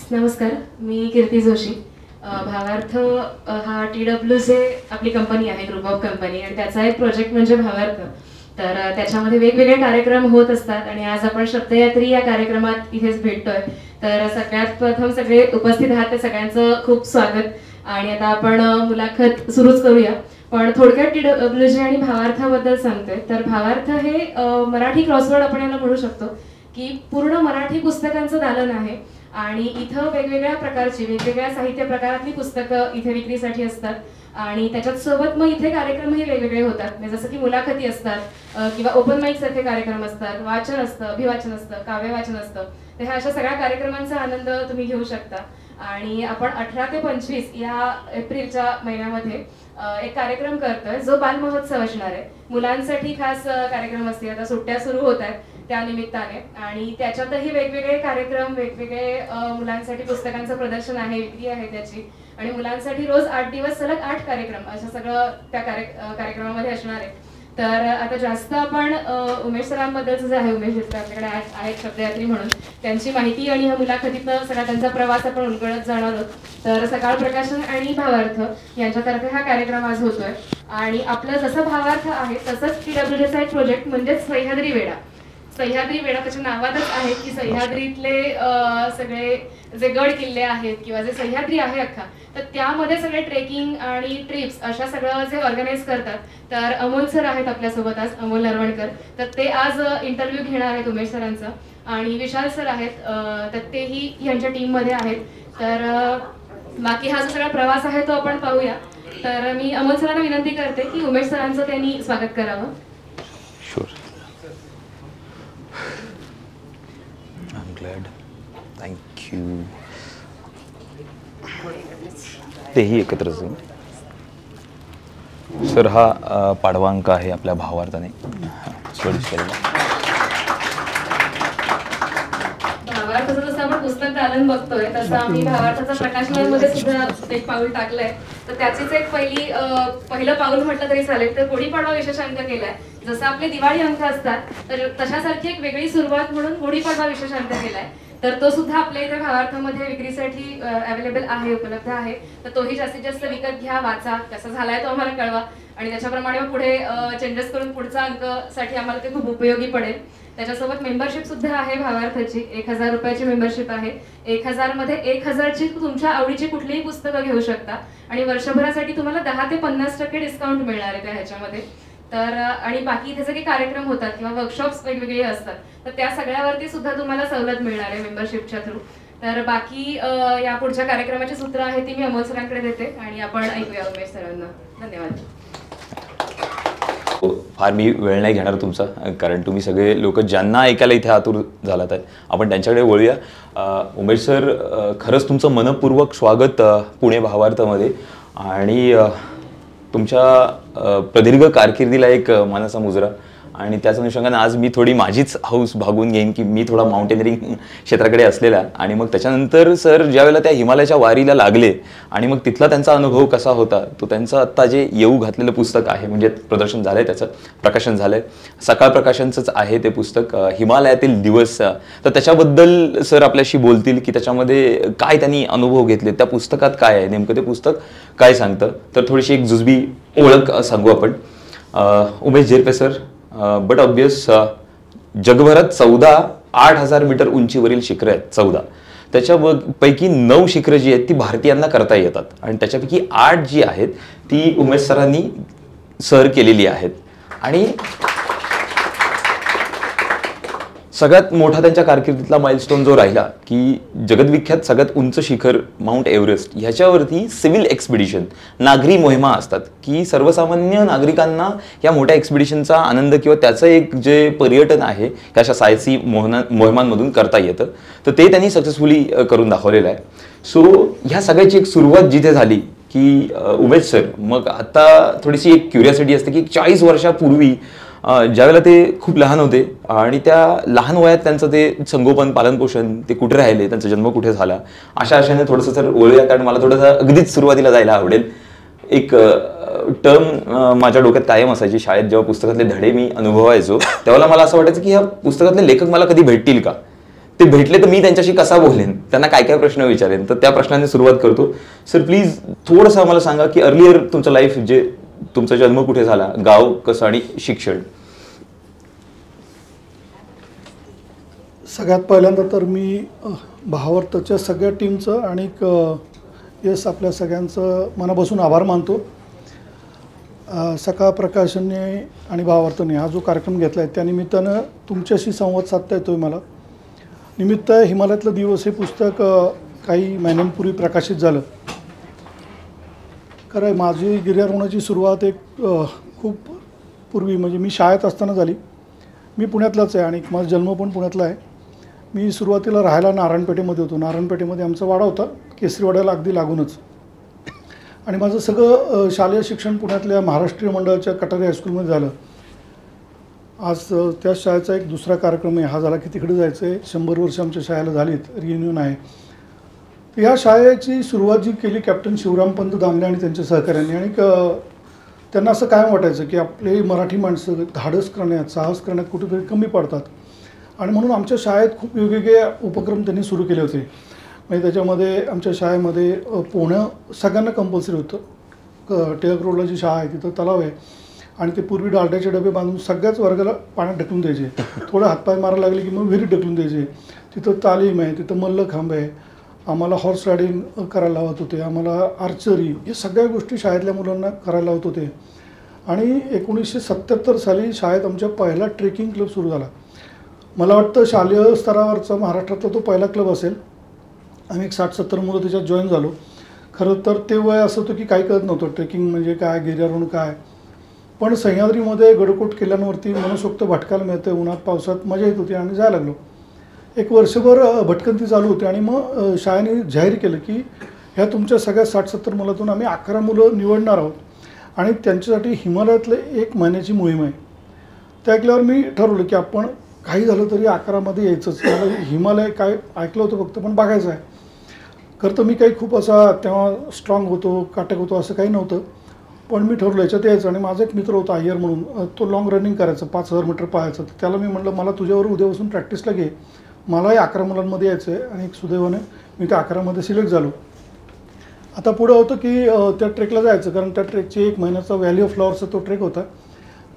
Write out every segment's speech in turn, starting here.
नमस्कार, मी कीर्ती जोशी. भावार्थ हा TWJ आपली कंपनी आहे, ग्रुप ऑफ कंपनी, आणि त्याचा एक प्रोजेक्ट म्हणजे भावार्थ. तर त्याच्यामध्ये वेगवेगळे कार्यक्रम होत असतात आणि आज आपण शब्दयात्री या कार्यक्रमात इथेच भेटतोय. तर सगळ्यात प्रथम सगळे उपस्थित आहात ते सगळ्यांचं खूप स्वागत. आणि आता आपण मुलाखत सुरूच करूया. पण थोडक्यात TWJ आणि भावार्थाबद्दल सांगतोय. तर भावार्थ हे मराठी क्रॉसवर्ड आपण याला म्हणू शकतो की पूर्ण मराठी पुस्तकांचं दालन आहे. आणि इथं वेगवेगळ्या प्रकारची वेगवेगळ्या साहित्य प्रकारातली पुस्तकं इथे विक्रीसाठी असतात. आणि त्याच्यात सोबत मग इथे कार्यक्रमही वेगवेगळे होतात, जसं की मुलाखती असतात किंवा ओपन माईक सारखे कार्यक्रम असतात, वाचन असतं, अभिवाचन असतं, काव्य वाचन असतं. तर ह्या अशा सगळ्या कार्यक्रमांचा आनंद तुम्ही घेऊ शकता. आणि आपण 18 ते 25 या एप्रिलच्या महिन्यामध्ये एक कार्यक्रम करतोय जो बालमहोत्सव असणार आहे. मुलांसाठी खास कार्यक्रम असतील, आता सुट्ट्या सुरू होत आहेत त्या निमित्ताने. आणि त्याच्यातही वेगवेगळे कार्यक्रम, वेगवेगळे मुलांसाठी पुस्तकांचं प्रदर्शन आहे, विक्री आहे त्याची. आणि मुलांसाठी रोज 8 दिवस सलग 8 कार्यक्रम असं सगळं त्या कार्यक्रमामध्ये असणार आहे. तर आता जास्त आपण उमेश सरांबद्दलचं जे आहे, उमेश मित्र आपल्याकडे आहेत शब्दयात्री म्हणून, त्यांची माहिती आणि ह्या मुलाखतीतनं सगळा त्यांचा प्रवास आपण उलगडत जाणार आहोत. तर सकाळ प्रकाशन आणि भावार्थ यांच्यातर्फे हा कार्यक्रम आज होतोय. आणि आपलं जसं भावार्थ आहे तसंच TWJचा एक प्रोजेक्ट म्हणजेच सह्याद्री वेढा. सह्याद्री वेढा त्याच्या नावातच आहे की सह्याद्रीतले सगळे जे गड किल्ले आहेत किंवा जे सह्याद्री आहे अख्खा, तर त्यामध्ये सगळे ट्रेकिंग आणि ट्रिप्स अशा सगळं जे ऑर्गनाईज करतात. तर अमोल सर आहेत आपल्यासोबत आज, अमोल नरवणकर. तर ते आज इंटरव्ह्यू घेणार आहेत उमेश सरांचा. आणि विशाल सर आहेत, तर तेही यांच्या टीममध्ये आहेत. तर बाकी हा जो सगळा प्रवास आहे तो आपण पाहूया. तर मी अमोल सरांना विनंती करते की उमेश सरांचं त्यांनी स्वागत करावं. Sure. I'm glad. Thank you. तेही एकत्र जाऊन. सर हा पाडवांक आहे आपल्या भावार्थाने स्वदेश केलेला. भावार्थाचं जसं आपण पुस्तक दालन बघतोय तसं आम्ही भावार्थाच्या प्रकाशनामध्ये सुद्धा एक पाऊल टाकलंय. तर त्याचीच एक पहिलं पाऊल म्हटलं तरी चालेल. तर गुढीपाडवा विशेष अंक केलाय. जसं आपले दिवाळी अंक असतात तर तशासारखी एक वेगळी सुरुवात म्हणून गुढीपाडवा विशेष अंक केलाय. तर तो सुद्धा आपल्या इथे भावार्थामध्ये विक्रीसाठी अवेलेबल आहे, उपलब्ध आहे. तर तोही जास्तीत जास्त विकत घ्या, वाचा. कसा झालाय तो आम्हाला कळवा. आणि त्याच्याप्रमाणे मग पुढे चेंजेस करून पुढचा अंकसाठी आम्हाला ते खूप उपयोगी पडेल. त्याच्यासोबत मेंबरशिप सुद्धा आहे भावार्थाची. 1000 रुपयाची मेंबरशिप आहे. 1000 मध्ये 1000ची तुमच्या आवडीची कुठलीही पुस्तकं घेऊ शकता. आणि वर्षभरासाठी तुम्हाला 10 ते 50% डिस्काउंट मिळणार आहे त्या ह्याच्यामध्ये. तर आणि बाकी इथे सगळे कार्यक्रम होतात किंवा वर्कशॉप्स वेगवेगळे असतात, तर त्या सगळ्यावरती सुद्धा तुम्हाला सवलत मिळणार आहे मेंबरशिपच्या थ्रू. तर बाकी या पुढच्या कार्यक्रमाची सूत्र आहे ती मी अमोल सरांकडे देते आणि आपण ऐकूया उमेश सरांना. धन्यवाद. फार मी वेळ नाही घेणार तुमचा, कारण तुम्ही सगळे लोक ज्यांना ऐकायला इथे आतुर झालात आहे आपण त्यांच्याकडे वळूया. उमेश सर, खरंच तुमचं मनपूर्वक स्वागत पुणे भावार्थामध्ये. आणि तुमच्या प्रदीर्घ कारकिर्दीला एक मानाचा मुजरा. आणि त्याच अनुषंगाने आज मी थोडी माझीच हौस भागून घेईन की मी थोडा माउंटेनरिंग क्षेत्राकडे असलेला. आणि मग त्याच्यानंतर सर ज्यावेळेला त्या हिमालयाच्या वारीला लागले आणि मग तिथला त्यांचा अनुभव कसा होता तो त्यांचं आत्ता जे येऊ घातलेलं पुस्तक आहे, म्हणजे प्रदर्शन झालं आहे, त्याचं प्रकाशन झालं आहे, सकाळ प्रकाशनचंच आहे ते पुस्तक, हिमालयातील दिवस. तर त्याच्याबद्दल सर आपल्याशी बोलतील की त्याच्यामध्ये काय त्यांनी अनुभव घेतले, त्या पुस्तकात काय आहे नेमकं, ते पुस्तक काय सांगतं. तर थोडीशी एक जुजबी ओळख सांगू आपण. Umesh Zirpe sir, but obvious जगभरात 8,000 मीटर उंचीवरील शिखरं आहेत, 14. त्याच्यापैकी 9 शिखरं जी आहेत ती भारतीयांना करता येतात. आणि त्याच्यापैकी 8 जी आहेत ती उमेश सरांनी सर केलेली आहेत. आणि सगळ्यात मोठा त्यांच्या कारकिर्दीतला माइलस्टोन जो राहिला की जगद्विख्यात सगळ्यात उंच शिखर माउंट एव्हरेस्ट, ह्याच्यावरती सिव्हिल एक्सपिडिशन, नागरी मोहिमा असतात की सर्वसामान्य नागरिकांना या मोठ्या एक्सपिडिशनचा आनंद किंवा त्याचं एक जे पर्यटन आहे त्या अशा साहसी मोहिमांमधून करता येतं. तर ते त्यांनी सक्सेसफुली करून दाखवलेलं आहे. सो ह्या सगळ्याची एक सुरुवात जिथे झाली की उमेश सर, मग आता थोडीशी एक क्युरियोसिटी असते की 40 वर्षापूर्वी ज्यावेळेला ते खूप लहान होते आणि त्या लहान वयात त्यांचं ते संगोपन, पालनपोषण, ते कुठे राहिले, त्यांचा जन्म कुठे झाला, अशा आशेने थोडंसं सर वळूया. कारण मला थोडंसं अगदीच सुरुवातीला जायला आवडेल. एक टर्म माझ्या डोक्यात कायम असायची शाळेत जेव्हा पुस्तकातले धडे मी अनुभवायचो, तेव्हा मला असं वाटायचं की ह्या पुस्तकातले लेखक मला कधी भेटतील का. ते भेटले तर मी त्यांच्याशी कसा बोलेन, त्यांना काय काय प्रश्न विचारेन, तर त्या प्रश्नांनी सुरुवात करतो. सर प्लीज थोडंसं आम्हाला सांगा की अर्लियर तुमचं लाईफ, जे तुमचा जन्म कुठे झाला, गाव कसं आणि शिक्षण. सगळ्यात पहिल्यांदा तर मी भावार्थच्या सगळ्या टीमचं आणि येस आपल्या सगळ्यांचं मनापासून आभार मानतो. सकाळ प्रकाशनने आणि भावार्थने हा जो कार्यक्रम घेतला आहे त्यानिमित्तानं तुमच्याशी संवाद साधता येतो आहे. मला निमित्त हिमालयातलं दिवस हे पुस्तक काही महिन्यांपूर्वी प्रकाशित झालं. खरं माझी गिर्यारोहणाची सुरुवात एक खूप पूर्वी, म्हणजे मी शाळेत असताना झाली. मी पुण्यातलाच आहे आणि माझा जन्म पण पुण्यातला आहे. मी सुरुवातीला राहायला नारायणपेठेमध्ये होतो. नारायणपेठेमध्ये आमचा वाडा होता, केसरीवाड्याला अगदी लागूनच. आणि माझं सगळं शालेय शिक्षण पुण्यातल्या महाराष्ट्रीय मंडळाच्या कटारे हायस्कूलमध्ये झालं. आज त्या शाळेचा एक दुसरा कार्यक्रम आहे, हा झाला की तिकडे जायचं आहे. 100 वर्ष आमच्या शाळेला झालीत, रियुनियन आहे. तर ह्या शाळेची सुरुवात जी केली कॅप्टन शिवरामपंत दामले आणि त्यांच्या सहकाऱ्यांनी, आणि त्यांना असं कायम वाटायचं की आपले मराठी माणसं धाडस करण्यात, साहस करण्यात कुठेतरी कमी पडतात. आणि म्हणून आमच्या शाळेत खूप वेगवेगळे उपक्रम त्यांनी सुरू केले होते. म्हणजे त्याच्यामध्ये आमच्या शाळेमध्ये पोहणं सगळ्यांना कंपल्सरी होतं. टिळक रोडला जी शाळा आहे तिथं तलाव आहे आणि ते पूर्वी डालड्याचे डबे बांधून सगळ्याच वर्गाला पाण्यात ढकलून द्यायचे. थोडं हातपाय मारायला लागले की मग विहिरीत ढकलून द्यायचे. तिथं तालीम आहे, तिथं मल्लखांब आहे, आम्हाला हॉर्स रायडिंग करायला लावत होते, आम्हाला आर्चरी, हे सगळ्या गोष्टी शाळेतल्या मुलांना करायला लावत होते. आणि 1977 साली शाळेत आमच्या पहिला ट्रेकिंग क्लब सुरू झाला. मला वाटतं शालेय स्तरावरचा महाराष्ट्रातला तो पहिला क्लब असेल. आम्ही एक 60-70 मुलं त्याच्यात जॉईन झालो. खरं तर ते वय असं होतं की काही कळत नव्हतं ट्रेकिंग म्हणजे काय, गिर्यारोहण काय. पण सह्याद्रीमध्ये गडकोट किल्ल्यांवरती मनसोक्त भटकायला मिळतं, उन्हात पावसात मजा येत होती आणि जायला लागलो. एक वर्षभर भटकंती चालू होती आणि मग शाळेने जाहीर केलं की ह्या तुमच्या सगळ्या 60-70 मुलातून आम्ही 11 मुलं निवडणार आहोत आणि त्यांच्यासाठी हिमालयातले 1 महिन्याची मोहीम आहे. त्या ऐकल्यावर मी ठरवलं की आपण काही झालं तरी 11मध्ये यायचंच. मला हिमालय काय ऐकलं होतं फक्त, पण बघायचं आहे. खरं तर मी काही खूप असा तेव्हा स्ट्रॉंग होतो, काटक होतो असं काही नव्हतं. पण मी ठरवलं याच्यात यायचं. आणि माझा एक मित्र होता अय्यर म्हणून, तो लाँग रनिंग करायचा, 5000 मीटर पाहायचं. तर त्याला मी म्हटलं मला तुझ्यावर उद्यापासून प्रॅक्टिसला घे, मलाही 11 मुलांमध्ये यायचं आहे. आणि एक सुदैवाने मी त्या 11मध्ये सिलेक्ट झालो. आता पुढं होतं की त्या ट्रेकला जायचं, कारण त्या ट्रेकची 1 महिन्याचा व्हॅली ऑफ फ्लॉवरचा तो ट्रेक होता.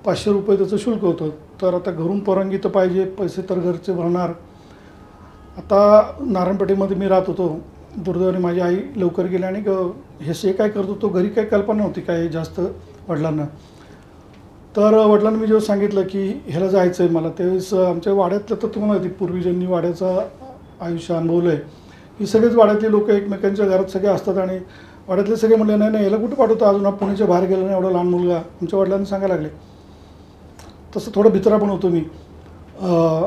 500 रुपये त्याचं शुल्क होतं. तर आता घरून परवानगी तर पाहिजे, पैसे तर घरचे भरणार. आता नारायणपेठेमध्ये मी राहत होतो. दुर्दैवाने माझी आई लवकर गेली आणि हे काय करतो तो घरी काही कल्पना नव्हती काय जास्त वडिलांना. तर वडिलांना मी जेव्हा सांगितलं की ह्याला जायचं आहे मला, त्यावेळेस आमच्या वाड्यातलं तर तुम्हाला माहिती पूर्वी ज्यांनी वाड्याचं आयुष्य अनुभवलं आहे ही सगळेच वाड्यातले लोक एकमेकांच्या घरात सगळे असतात. आणि वाड्यातले सगळे म्हणले नाही नाही याला कुठे पाठवतो, अजून हा पुण्याच्या बाहेर गेला नाही, एवढा लहान मुलगा. आमच्या वडिलांनी सांगायला लागले. तसं थोडं भित्रा पण होतो मी.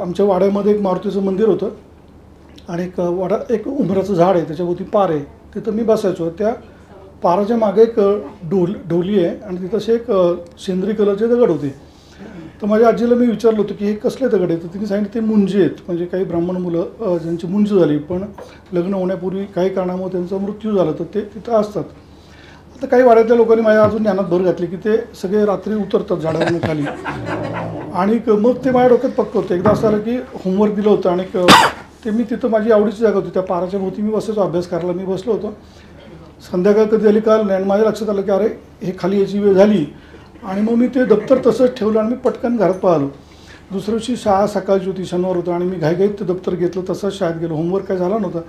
आमच्या वाड्यामध्ये एक मारुतीचं मंदिर होतं आणि एक उंबराचं झाड आहे, त्याच्याभोवती पार आहे. तिथं मी बसायचो. त्या पाराच्या मागे एक ढोली आहे आणि तिथं असे एक सेंद्री कलरचे दगड होते. तर माझ्या आजीला मी विचारलं होतं की हे कसले दगड आहेत. तर तिने सांगितलं ते मुंजे आहेत, म्हणजे काही ब्राह्मण मुलं ज्यांची मुंज झाली पण लग्न होण्यापूर्वी काही कारणामुळे त्यांचा मृत्यू झाला तर ते तिथं असतात. आता काही वाड्यातल्या लोकांनी माझ्या अजून ज्ञानात भर घातली की ते सगळे रात्री उतरतात झाडावरून खाली. आणि मग ते माझ्या डोक्यात पक्क होतं. एकदा असं आलं की होमवर्क दिलं होतं आणि ते मी तिथं माझी आवडीची जागा होती, त्या पाराच्या भोवती मी बसायचो अभ्यास करायला. मी बसलो होतो. संध्याकाळ कधी झाली कळलं नाही आणि माझ्या लक्षात आलं की अरे हे खाली याची वेळ झाली. आणि मग मी ते दप्तर तसंच ठेवलं आणि मी पटकन घरात पाहिलो. दुसऱ्या दिवशी शाळा सकाळची होती, शनिवार होतं आणि मी घाईघाईत ते दप्तर घेतलं, तसंच शाळेत गेलो. होमवर्क काय झाला नव्हता.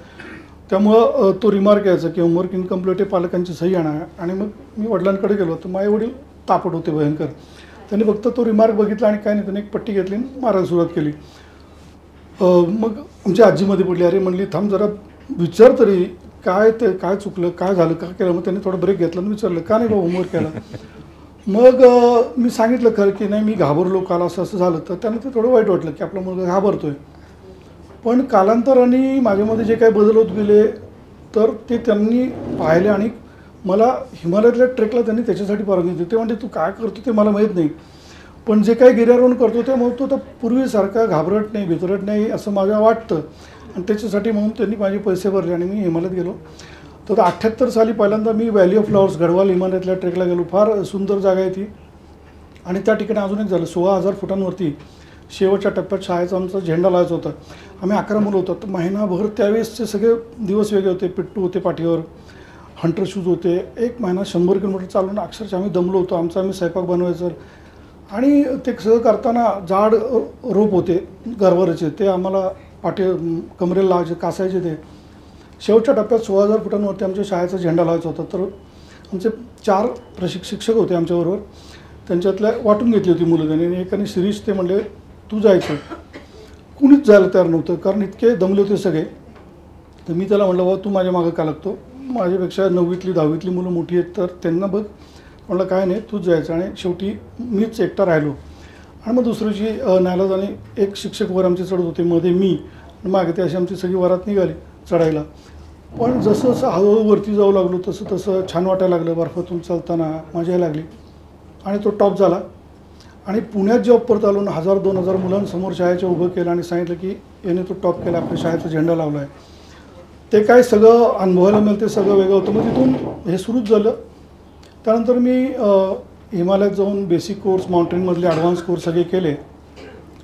त्यामुळं तो रिमार्क यायचा की होमवर्क इनकम्प्लीट आहे, पालकांची सही आणा. आणि मग मी वडिलांकडे गेलो तर माझे वडील तापट होते भयंकर. त्यांनी फक्त तो रिमार्क बघितला आणि काय नाही, त्यांनी एक पट्टी घेतली आणि मारायला सुरुवात केली. मग आमची आजीमध्ये पडली. अरे म्हणली थांब जरा विचार तरी काय ते काय चुकलं, काय झालं, का केलं. मग त्यांनी थोडा ब्रेक घेतला आणि विचारलं का नाही बा होमवर्क केला. मग मी सांगितलं खरं की नाही मी घाबरलो काल असं असं झालं. तर त्यांना ते थोडं वाईट वाटलं की आपला मुलगा घाबरतोय. पण कालांतराने माझ्यामध्ये जे काही बदल होत गेले तर ते त्यांनी पाहिले आणि मला हिमालयातल्या ट्रेकला त्यांनी त्याच्यासाठी परवानगी दिली. ते म्हणजे तू काय करतो ते मला माहीत नाही, पण जे काही गिर्यारोहण करतो ते मग तो तर पूर्वीसारखा घाबरट नाही, भितरट नाही असं मला वाटतं. आणि त्याच्यासाठी म्हणून त्यांनी माझे पैसे भरले आणि मी हिमालयात गेलो. तर 78 साली पहिल्यांदा मी व्हॅली ऑफ फ्लॉवर्स गढवाल हिमालयातल्या ट्रेकला गेलो. फार सुंदर जागा आहे ती. आणि त्या ठिकाणी अजून एक झालं, 16,000 फुटांवरती शेवटच्या टप्प्यात शाळेचा आमचा झेंडा लावायचा होता. आम्ही 11 मुलं होतो. तर महिनाभर त्यावेळेसचे सगळे दिवस वेगळे होते. पिट्टू होते पाठीवर, हंटर शूज होते. 1 महिना 100 किलोमीटर चालून अक्षरशः आम्ही दमलो होतो. आम्ही स्वयंपाक बनवायचं आणि ते सगळं करताना जाड रोप होते गरवरचे, ते आम्हाला कमरेला लावायचे, कासायचे. ते शेवटच्या टप्प्यात 16,000 फुटांवरती आमच्या शाळेचा झेंडा लावायचा होता. तर आमचे 4 शिक्षक होते आमच्याबरोबर. त्यांच्यातल्या वाटून घेतली होती मुलं त्यांनी. एकाने शिरीष ते म्हणले तू जायचं. कुणीच जायला तयार नव्हतं कारण इतके दमले होते सगळे. तर मी त्याला म्हटलं बाबा तू माझ्या मागं का लागतो, माझ्यापेक्षा 9वीतली 10वीतली मुलं मोठी आहेत तर त्यांना बघ. म्हटलं काय नाही तूच जायचं. आणि शेवटी मीच एकटा राहिलो. आणि मग दुसरीची न्यायला जाणे एक शिक्षक वर आमचे चढत होते, मध्ये मी, मागे ते अशी आमची सगळी वरात निघाली चढायला. पण जसं जसं हळूहळू वरती जाऊ लागलो तसं तसं छान वाटायला लागलं. बर्फातून चालताना मजा यायला लागली आणि तो टॉप झाला. आणि पुण्यात जेव्हा परत आलो ना 1000-2000 मुलांसमोर शाळेच्या उभं केलं आणि सांगितलं की याने तो टॉप केला, आपल्या शाळेचा झेंडा लावला आहे. ते काय सगळं अनुभवायला मिळतं, ते सगळं वेगळं होतं. मग तिथून हे सुरूच झालं. त्यानंतर मी हिमालयात जाऊन बेसिक कोर्स, माउंटेनमधले ॲडव्हान्स कोर्स सगळे केले.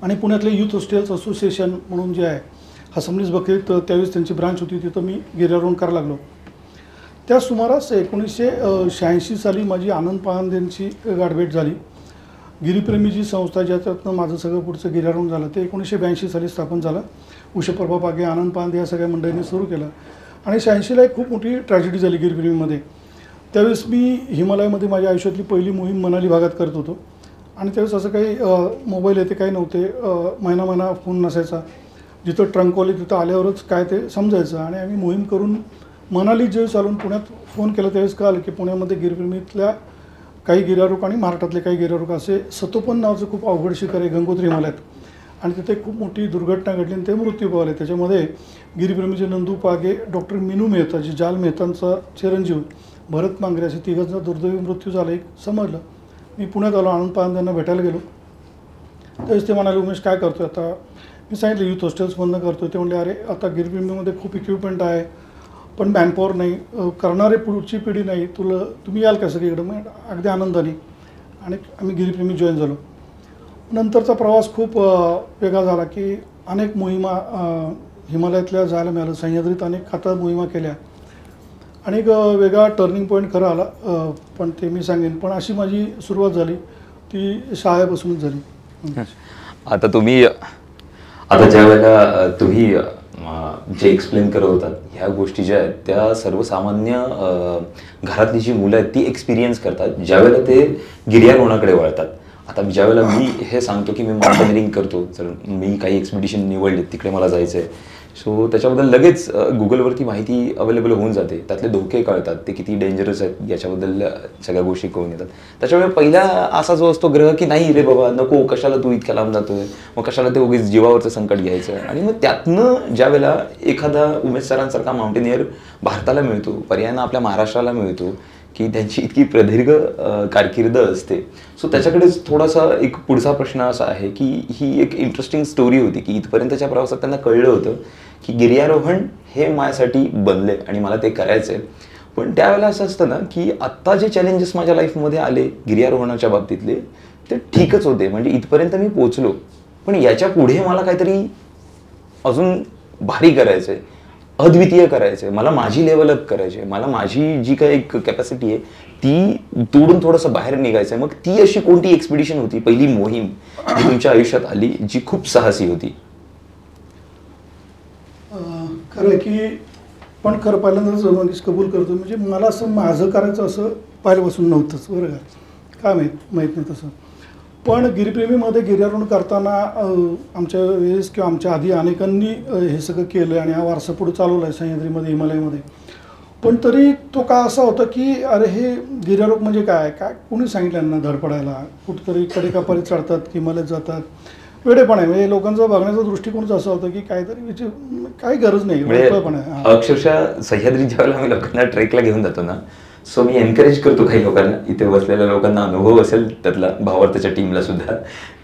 आणि पुण्यातले युथ हॉस्टेल्स असोसिएशन म्हणून जे आहे, हसमनीस बकेट, त्यावेळेस त्यांची ब्रांच होती, तिथं मी गिर्यारोहण करायला लागलो. त्या सुमारास 1986 साली माझी आनंद पांद यांची गाठभेट झाली. गिरीप्रेमी जी संस्था ज्याच्यातनं माझं सगळं पुढचं गिर्यारोहण झालं ते 1982 साली स्थापन झालं. उषप्रभा पागे, आनंद पांद या सगळ्या मंडळींनी सुरू केलं. आणि 86ला एक खूप मोठी ट्रॅजेडी झाली गिरीप्रेमीमध्ये. त्यावेळेस मी हिमालयामध्ये माझ्या आयुष्यातली पहिली मोहीम मनाली भागात करत होतो. आणि त्यावेळेस असं काही मोबाईल येते काही नव्हते, महिना फोन नसायचा. जिथं ट्रंक कॉल तिथं आल्यावरच काय ते समजायचं. आणि आम्ही मोहीम करून मनाली जे चालून पुण्यात फोन केला त्यावेळेस कळालं की पुण्यामध्ये गिरप्रेमीतल्या काही गिर्यारोहक आणि महाराष्ट्रातले काही गिर्यारोहक असे सतोपन नावाचं खूप अवघड शिखर आहे गंगोत्री हिमालयात. आणि तिथे खूप मोठी दुर्घटना घडली आणि ते मृत्यू पावले. त्याच्यामध्ये गिरीप्रेमीचे नंदू पागे, डॉक्टर मिनू मेहता जी जाल मेहतांचा चिरंजीव, भरत मांगरे असे तिघांचा दुर्दैवी मृत्यू झाला एक समजलं. मी पुण्यात आलो, आनंद पांद यांना भेटायला गेलो. त्यावेळेस ते म्हणाले उमेश काय करतो आता. मी सांगितलं युथ हॉस्टेल्स बंद करतो. ते म्हणले अरे आता गिरप्रेमीमध्ये खूप इक्विपमेंट आहे पण मॅनपॉवर नाही, करणारे पुढची पिढी नाही, तुम्ही याल का सगळीकडं. मग अगदी आनंदाने. आणि आम्ही गिरीप्रेमी जॉईन झालो. नंतरचा प्रवास खूप वेगळा झाला की अनेक मोहिमा हिमालयातल्या जायला मिळालं. सह्याद्रीत अनेक खाता मोहिमा केल्या. आणि एक वेगळा टर्निंग पॉईंट खरं आला, पण ते मी सांगेन. पण अशी माझी सुरुवात झाली ती शाळेपासूनच झाली. आता ज्या वेळेला तुम्ही जे एक्सप्लेन करत होतात ह्या गोष्टी ज्या आहेत त्या सर्वसामान्य घरातली जी मुलं आहेत ती एक्सपिरियन्स करतात ज्यावेळेला ते गिर्यारोहणाकडे वळतात. आता ज्यावेळेला मी हे सांगतो की मी माउंटेनिअरिंग करतो, जर मी काही एक्सपिडिशन निवडले तिकडे मला जायचं आहे, सो त्याच्याबद्दल लगेच गुगलवरती माहिती अवेलेबल होऊन जाते. त्यातले धोके कळतात, ते किती डेंजरस आहेत याच्याबद्दल सगळ्या गोष्टी कळून येतात. त्याच्यामुळे पहिला असा जो असतो ग्रह की नाही रे बाबा नको, कशाला तू इतक्या लांब जातोय, मग कशाला ते उगीच जीवावरचं संकट घ्यायचं. आणि मग त्यातनं ज्यावेळेला एखादा उमेश सरांसारखा माउंटेनियर भारताला मिळतो, पर्यायानं आपल्या महाराष्ट्राला मिळतो की त्यांची इतकी प्रदीर्घ कारकीर्द असते, सो त्याच्याकडेच थोडासा एक पुढचा प्रश्न असा आहे की ही एक इंटरेस्टिंग स्टोरी होती की इथपर्यंतच्या प्रवासात त्यांना कळलं होतं की गिर्यारोहण हे माझ्यासाठी बनले आणि मला ते करायचं आहे. पण त्यावेळेला असं असतं ना की आत्ता जे चॅलेंजेस माझ्या लाईफमध्ये आले गिर्यारोहणाच्या बाबतीतले ते ठीकच होते, म्हणजे इथपर्यंत मी पोचलो, पण याच्या पुढे मला काहीतरी अजून भारी करायचं आहे, अद्वितीय करायचं आहे, मला माझी लेवल अप करायची आहे, मला माझी जी काही एक कॅपॅसिटी आहे ती तोडून थोडंसं बाहेर निघायचं आहे. मग ती अशी कोणती एक्सपिडिशन होती, पहिली मोहीम जी तुमच्या आयुष्यात आली जी खूप साहसी होती? खरं की पण खरं पहिल्यांदाच मनीष कबूल करतो, म्हणजे मला असं माझं करायचं असं पहिल्यापासून नव्हतंच बरं का, काय माहीत नाही तसं. पण गिरीप्रेमीमध्ये गिर्यारोहण करताना आमच्या वेळेस किंवा आमच्या आधी अनेकांनी हे सगळं केलं आणि हा वारसा पुढे चालवला आहे सह्याद्रीमध्ये हिमालयामध्ये. पण तरी तो का असा होता की अरे हे गिर्यारोहक म्हणजे काय कोणी सांगितलं यांना धडपडायला, कुठंतरी कडेकापारी चढतात हिमालयात जातात, वेडेपण आहे. म्हणजे लोकांचा बघण्याचा दृष्टिकोनच असा होता की काहीतरी काही गरज नाही, वेडेपण आहे. अक्षरशः सह्याद्री ज्यावेळेला आम्ही लोकांना ट्रेकला घेऊन जातो ना, सो मी एनकरेज करतो काही लोकांना, इथे बसलेल्या लोकांना अनुभव असेल त्यातला, भावार्थच्या टीमला सुद्धा,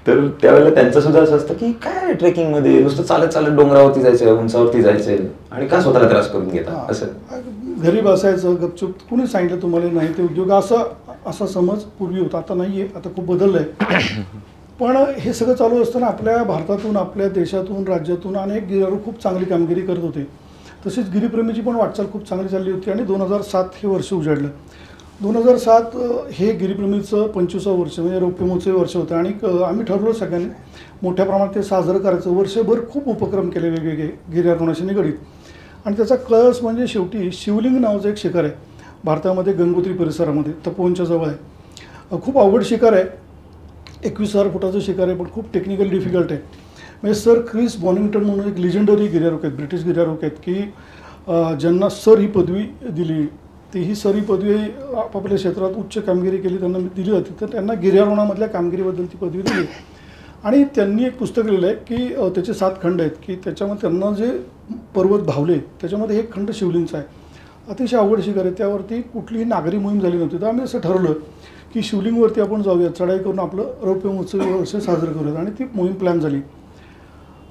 तर त्यावेळेला त्यांचं सुद्धा असं असतं की काय ट्रेकिंगमध्ये नुसतं चालत चालत डोंगरावरती जायचं, उंचावरती जायचं आणि का स्वतःला त्रास करून घेता. असं घरी बसायचं गपचूप, कुणी सांगितलं तुम्हाला नाही ते उद्योग, असा समज पूर्वी होता. आता नाही आहे, आता खूप बदललं आहे. पण हे सगळं चालू असताना आपल्या भारतातून, आपल्या देशातून, राज्यातून अनेक गिर्यारोहक खूप चांगली कामगिरी करत होते. तसेच गिरीप्रेमीची पण वाटचाल खूप चांगली चालली होती आणि 2007 हे वर्ष उजाडलं. 2007 हे गिरीप्रेमीचं 25वं वर्ष म्हणजे रौप्य महोत्सवी वर्ष होतं आणि आम्ही ठरवलं सगळ्यांनी मोठ्या प्रमाणात ते साजरं करायचं. वर्षभर खूप उपक्रम केले वेगवेगळे गिर्यारोहणाशी निगडीत. आणि त्याचा कळस म्हणजे शेवटी शिवलिंग नावाचं एक शिखर आहे भारतामध्ये, गंगोत्री परिसरामध्ये, तपोवनच्या जवळ आहे. खूप अवघड शिखर आहे, 21,000 फुटाचं शिखर आहे, पण खूप टेक्निकल डिफिकल्ट आहे. म्हणजे सर क्रिस बॉनिंग्टन म्हणून एक लिजंडरी गिर्यारोहक आहेत, ब्रिटिश गिर्यारोहक आहेत, की ज्यांना सर ही पदवी दिली. ती ही सर ही पदवी आपापल्या क्षेत्रात उच्च कामगिरी केली त्यांना दिली जाते, तर त्यांना गिर्यारोहणामधल्या कामगिरीबद्दल ती पदवी दिली. आणि त्यांनी एक पुस्तक लिहिलं आहे की त्याचे 7 खंड आहेत, की त्याच्यामध्ये त्यांना जे पर्वत भावले त्याच्यामध्ये एक खंड शिवलिंगचा आहे. अतिशय अवघड शिखर आहे, त्यावरती कुठलीही नागरी मोहीम झाली नव्हती. तर आम्ही असं ठरवलं की शिवलिंगवरती आपण जाऊया, चढाई करून आपलं रौप्य महोत्सवी वर्ष साजरं करूयात. आणि ती मोहीम प्लॅन झाली.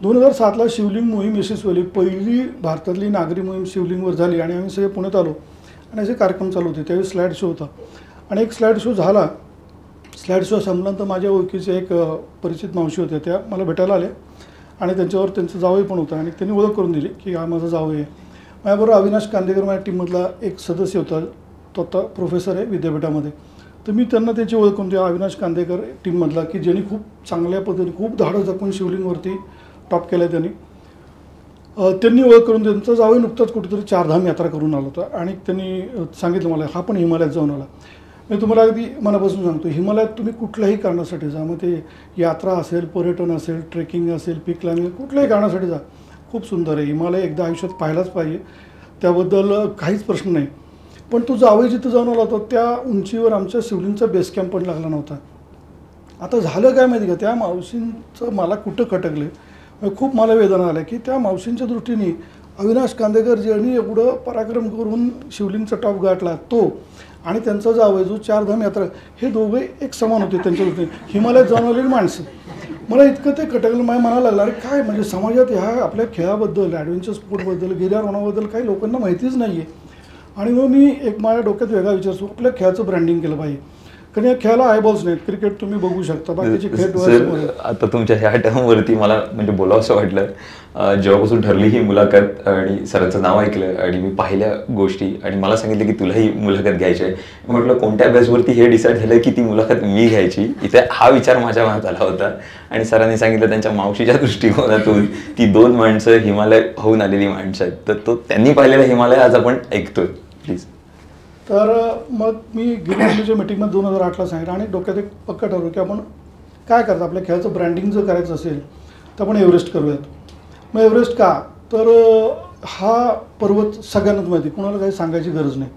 2007ला शिवलिंग मोहीम यशस्वी झाली. पहिली भारतातली नागरी मोहीम शिवलिंगवर झाली आणि आम्ही सगळे पुण्यात आलो आणि असे कार्यक्रम चालू होते. त्यावेळी स्लाईड शो होता आणि एक स्लाईड शो झाला. स्लाईड शो संपल्यानंतर माझ्या ओळखीचे एक परिचित मावशी होत्या, त्या मला भेटायला आल्या आणि त्यांच्यावर त्यांचं जावई पण होतं आणि त्यांनी ओळख करून दिली की हा माझा जावई आहे. माझ्याबरोबर अविनाश कांदेकर माझ्या टीममधला एक सदस्य होता, तो आता प्रोफेसर आहे विद्यापीठामध्ये. तर मी त्यांना त्याची ओळख करून दिली, अविनाश कांदेकर टीममधला, की ज्यांनी खूप चांगल्या पद्धतीने खूप धाडस दाखवून शिवलिंगवरती टॉप केलं आहे. त्यांनी ओळख करून त्यांचा जावई नुकताच कुठेतरी 4 धाम यात्रा करून आला होता आणि त्यांनी सांगितलं मला हा पण हिमालयात जाऊन आला. मी तुम्हाला अगदी मनापासून सांगतो, हिमालयात तुम्ही कुठल्याही कारणासाठी जा, मग ते यात्रा असेल, पर्यटन असेल, ट्रेकिंग असेल, पीक क्लाइम्बिंग, कुठल्याही कारणासाठी जा, खूप सुंदर आहे. हिमालय एकदा आयुष्यात पाहायलाच पाहिजे, त्याबद्दल काहीच प्रश्न नाही. पण तो जावई जिथं जाऊन आला होता त्या उंचीवर आमच्या शिवलिंगचा बेस कॅम्प पण लागला नव्हता. आता झालं काय माहिती का, त्या मावशींचं मला कुठं खटकलं, खूप मला वेदना आल्या की त्या मावशींच्या दृष्टीने अविनाश कांदेकर ज्यांनी एवढं पराक्रम करून शिवलिंगचा टॉप गाठला तो आणि त्यांचा जावई जो 4 धाम यात्रा, हे दोघे एक समान होते त्यांच्या दृष्टीने, हिमालयात जाऊन आलेली माणसं. मला इतकं ते खटकलं, माझ्या मनाला लागलं अरे काय म्हणजे समाजात ह्या आपल्या खेळाबद्दल, ॲडव्हेंचर स्पोर्टबद्दल, गिर्यारोहणाबद्दल काही लोकांना माहितीच नाही आहे. आणि मग मी एक माझ्या डोक्यात वेगळा विचार सुरू, आपल्या खेळाचं ब्रँडिंग केलं पाहिजे. कारण या खेळाला आयबॉल्स नाहीत, क्रिकेट तुम्ही बघू शकता, बाकीचे खेळ डोळ्यासमोर. आता तुमच्या ह्या टर्मवरती मला म्हणजे बोलावं असं वाटलं, जेव्हापासून ठरली ही मुलाखत आणि सरांचं नाव ऐकलं आणि मी पाहिल्या गोष्टी आणि मला सांगितलं की तुला ही मुलाखत घ्यायची आहे, म्हटलं कोणत्या बेसवरती हे डिसाईड झालं की ती मुलाखत मी घ्यायची. इथे हा विचार माझ्या मनात आला होता आणि सरांनी सांगितलं त्यांच्या मावशीच्या दृष्टिकोनातून ती 2 माणसं हिमालय होऊन आलेली माणसं आहेत, तर तो त्यांनी पाहिलेला हिमालय आज आपण ऐकतोय. प्लीज. तर मग मी गिरीप्रेमीच्या मीटिंगमध्ये 2008ला सांगितलं आणि डोक्यात एक पक्का ठरवलं की आपण काय करतो, आपल्या खेळाचं ब्रँडिंग जर करायचं असेल तर आपण एव्हरेस्ट करूयात. मग एव्हरेस्ट का, तर हा पर्वत सगळ्यांनाच माहिती, कोणाला काही सांगायची गरज नाही.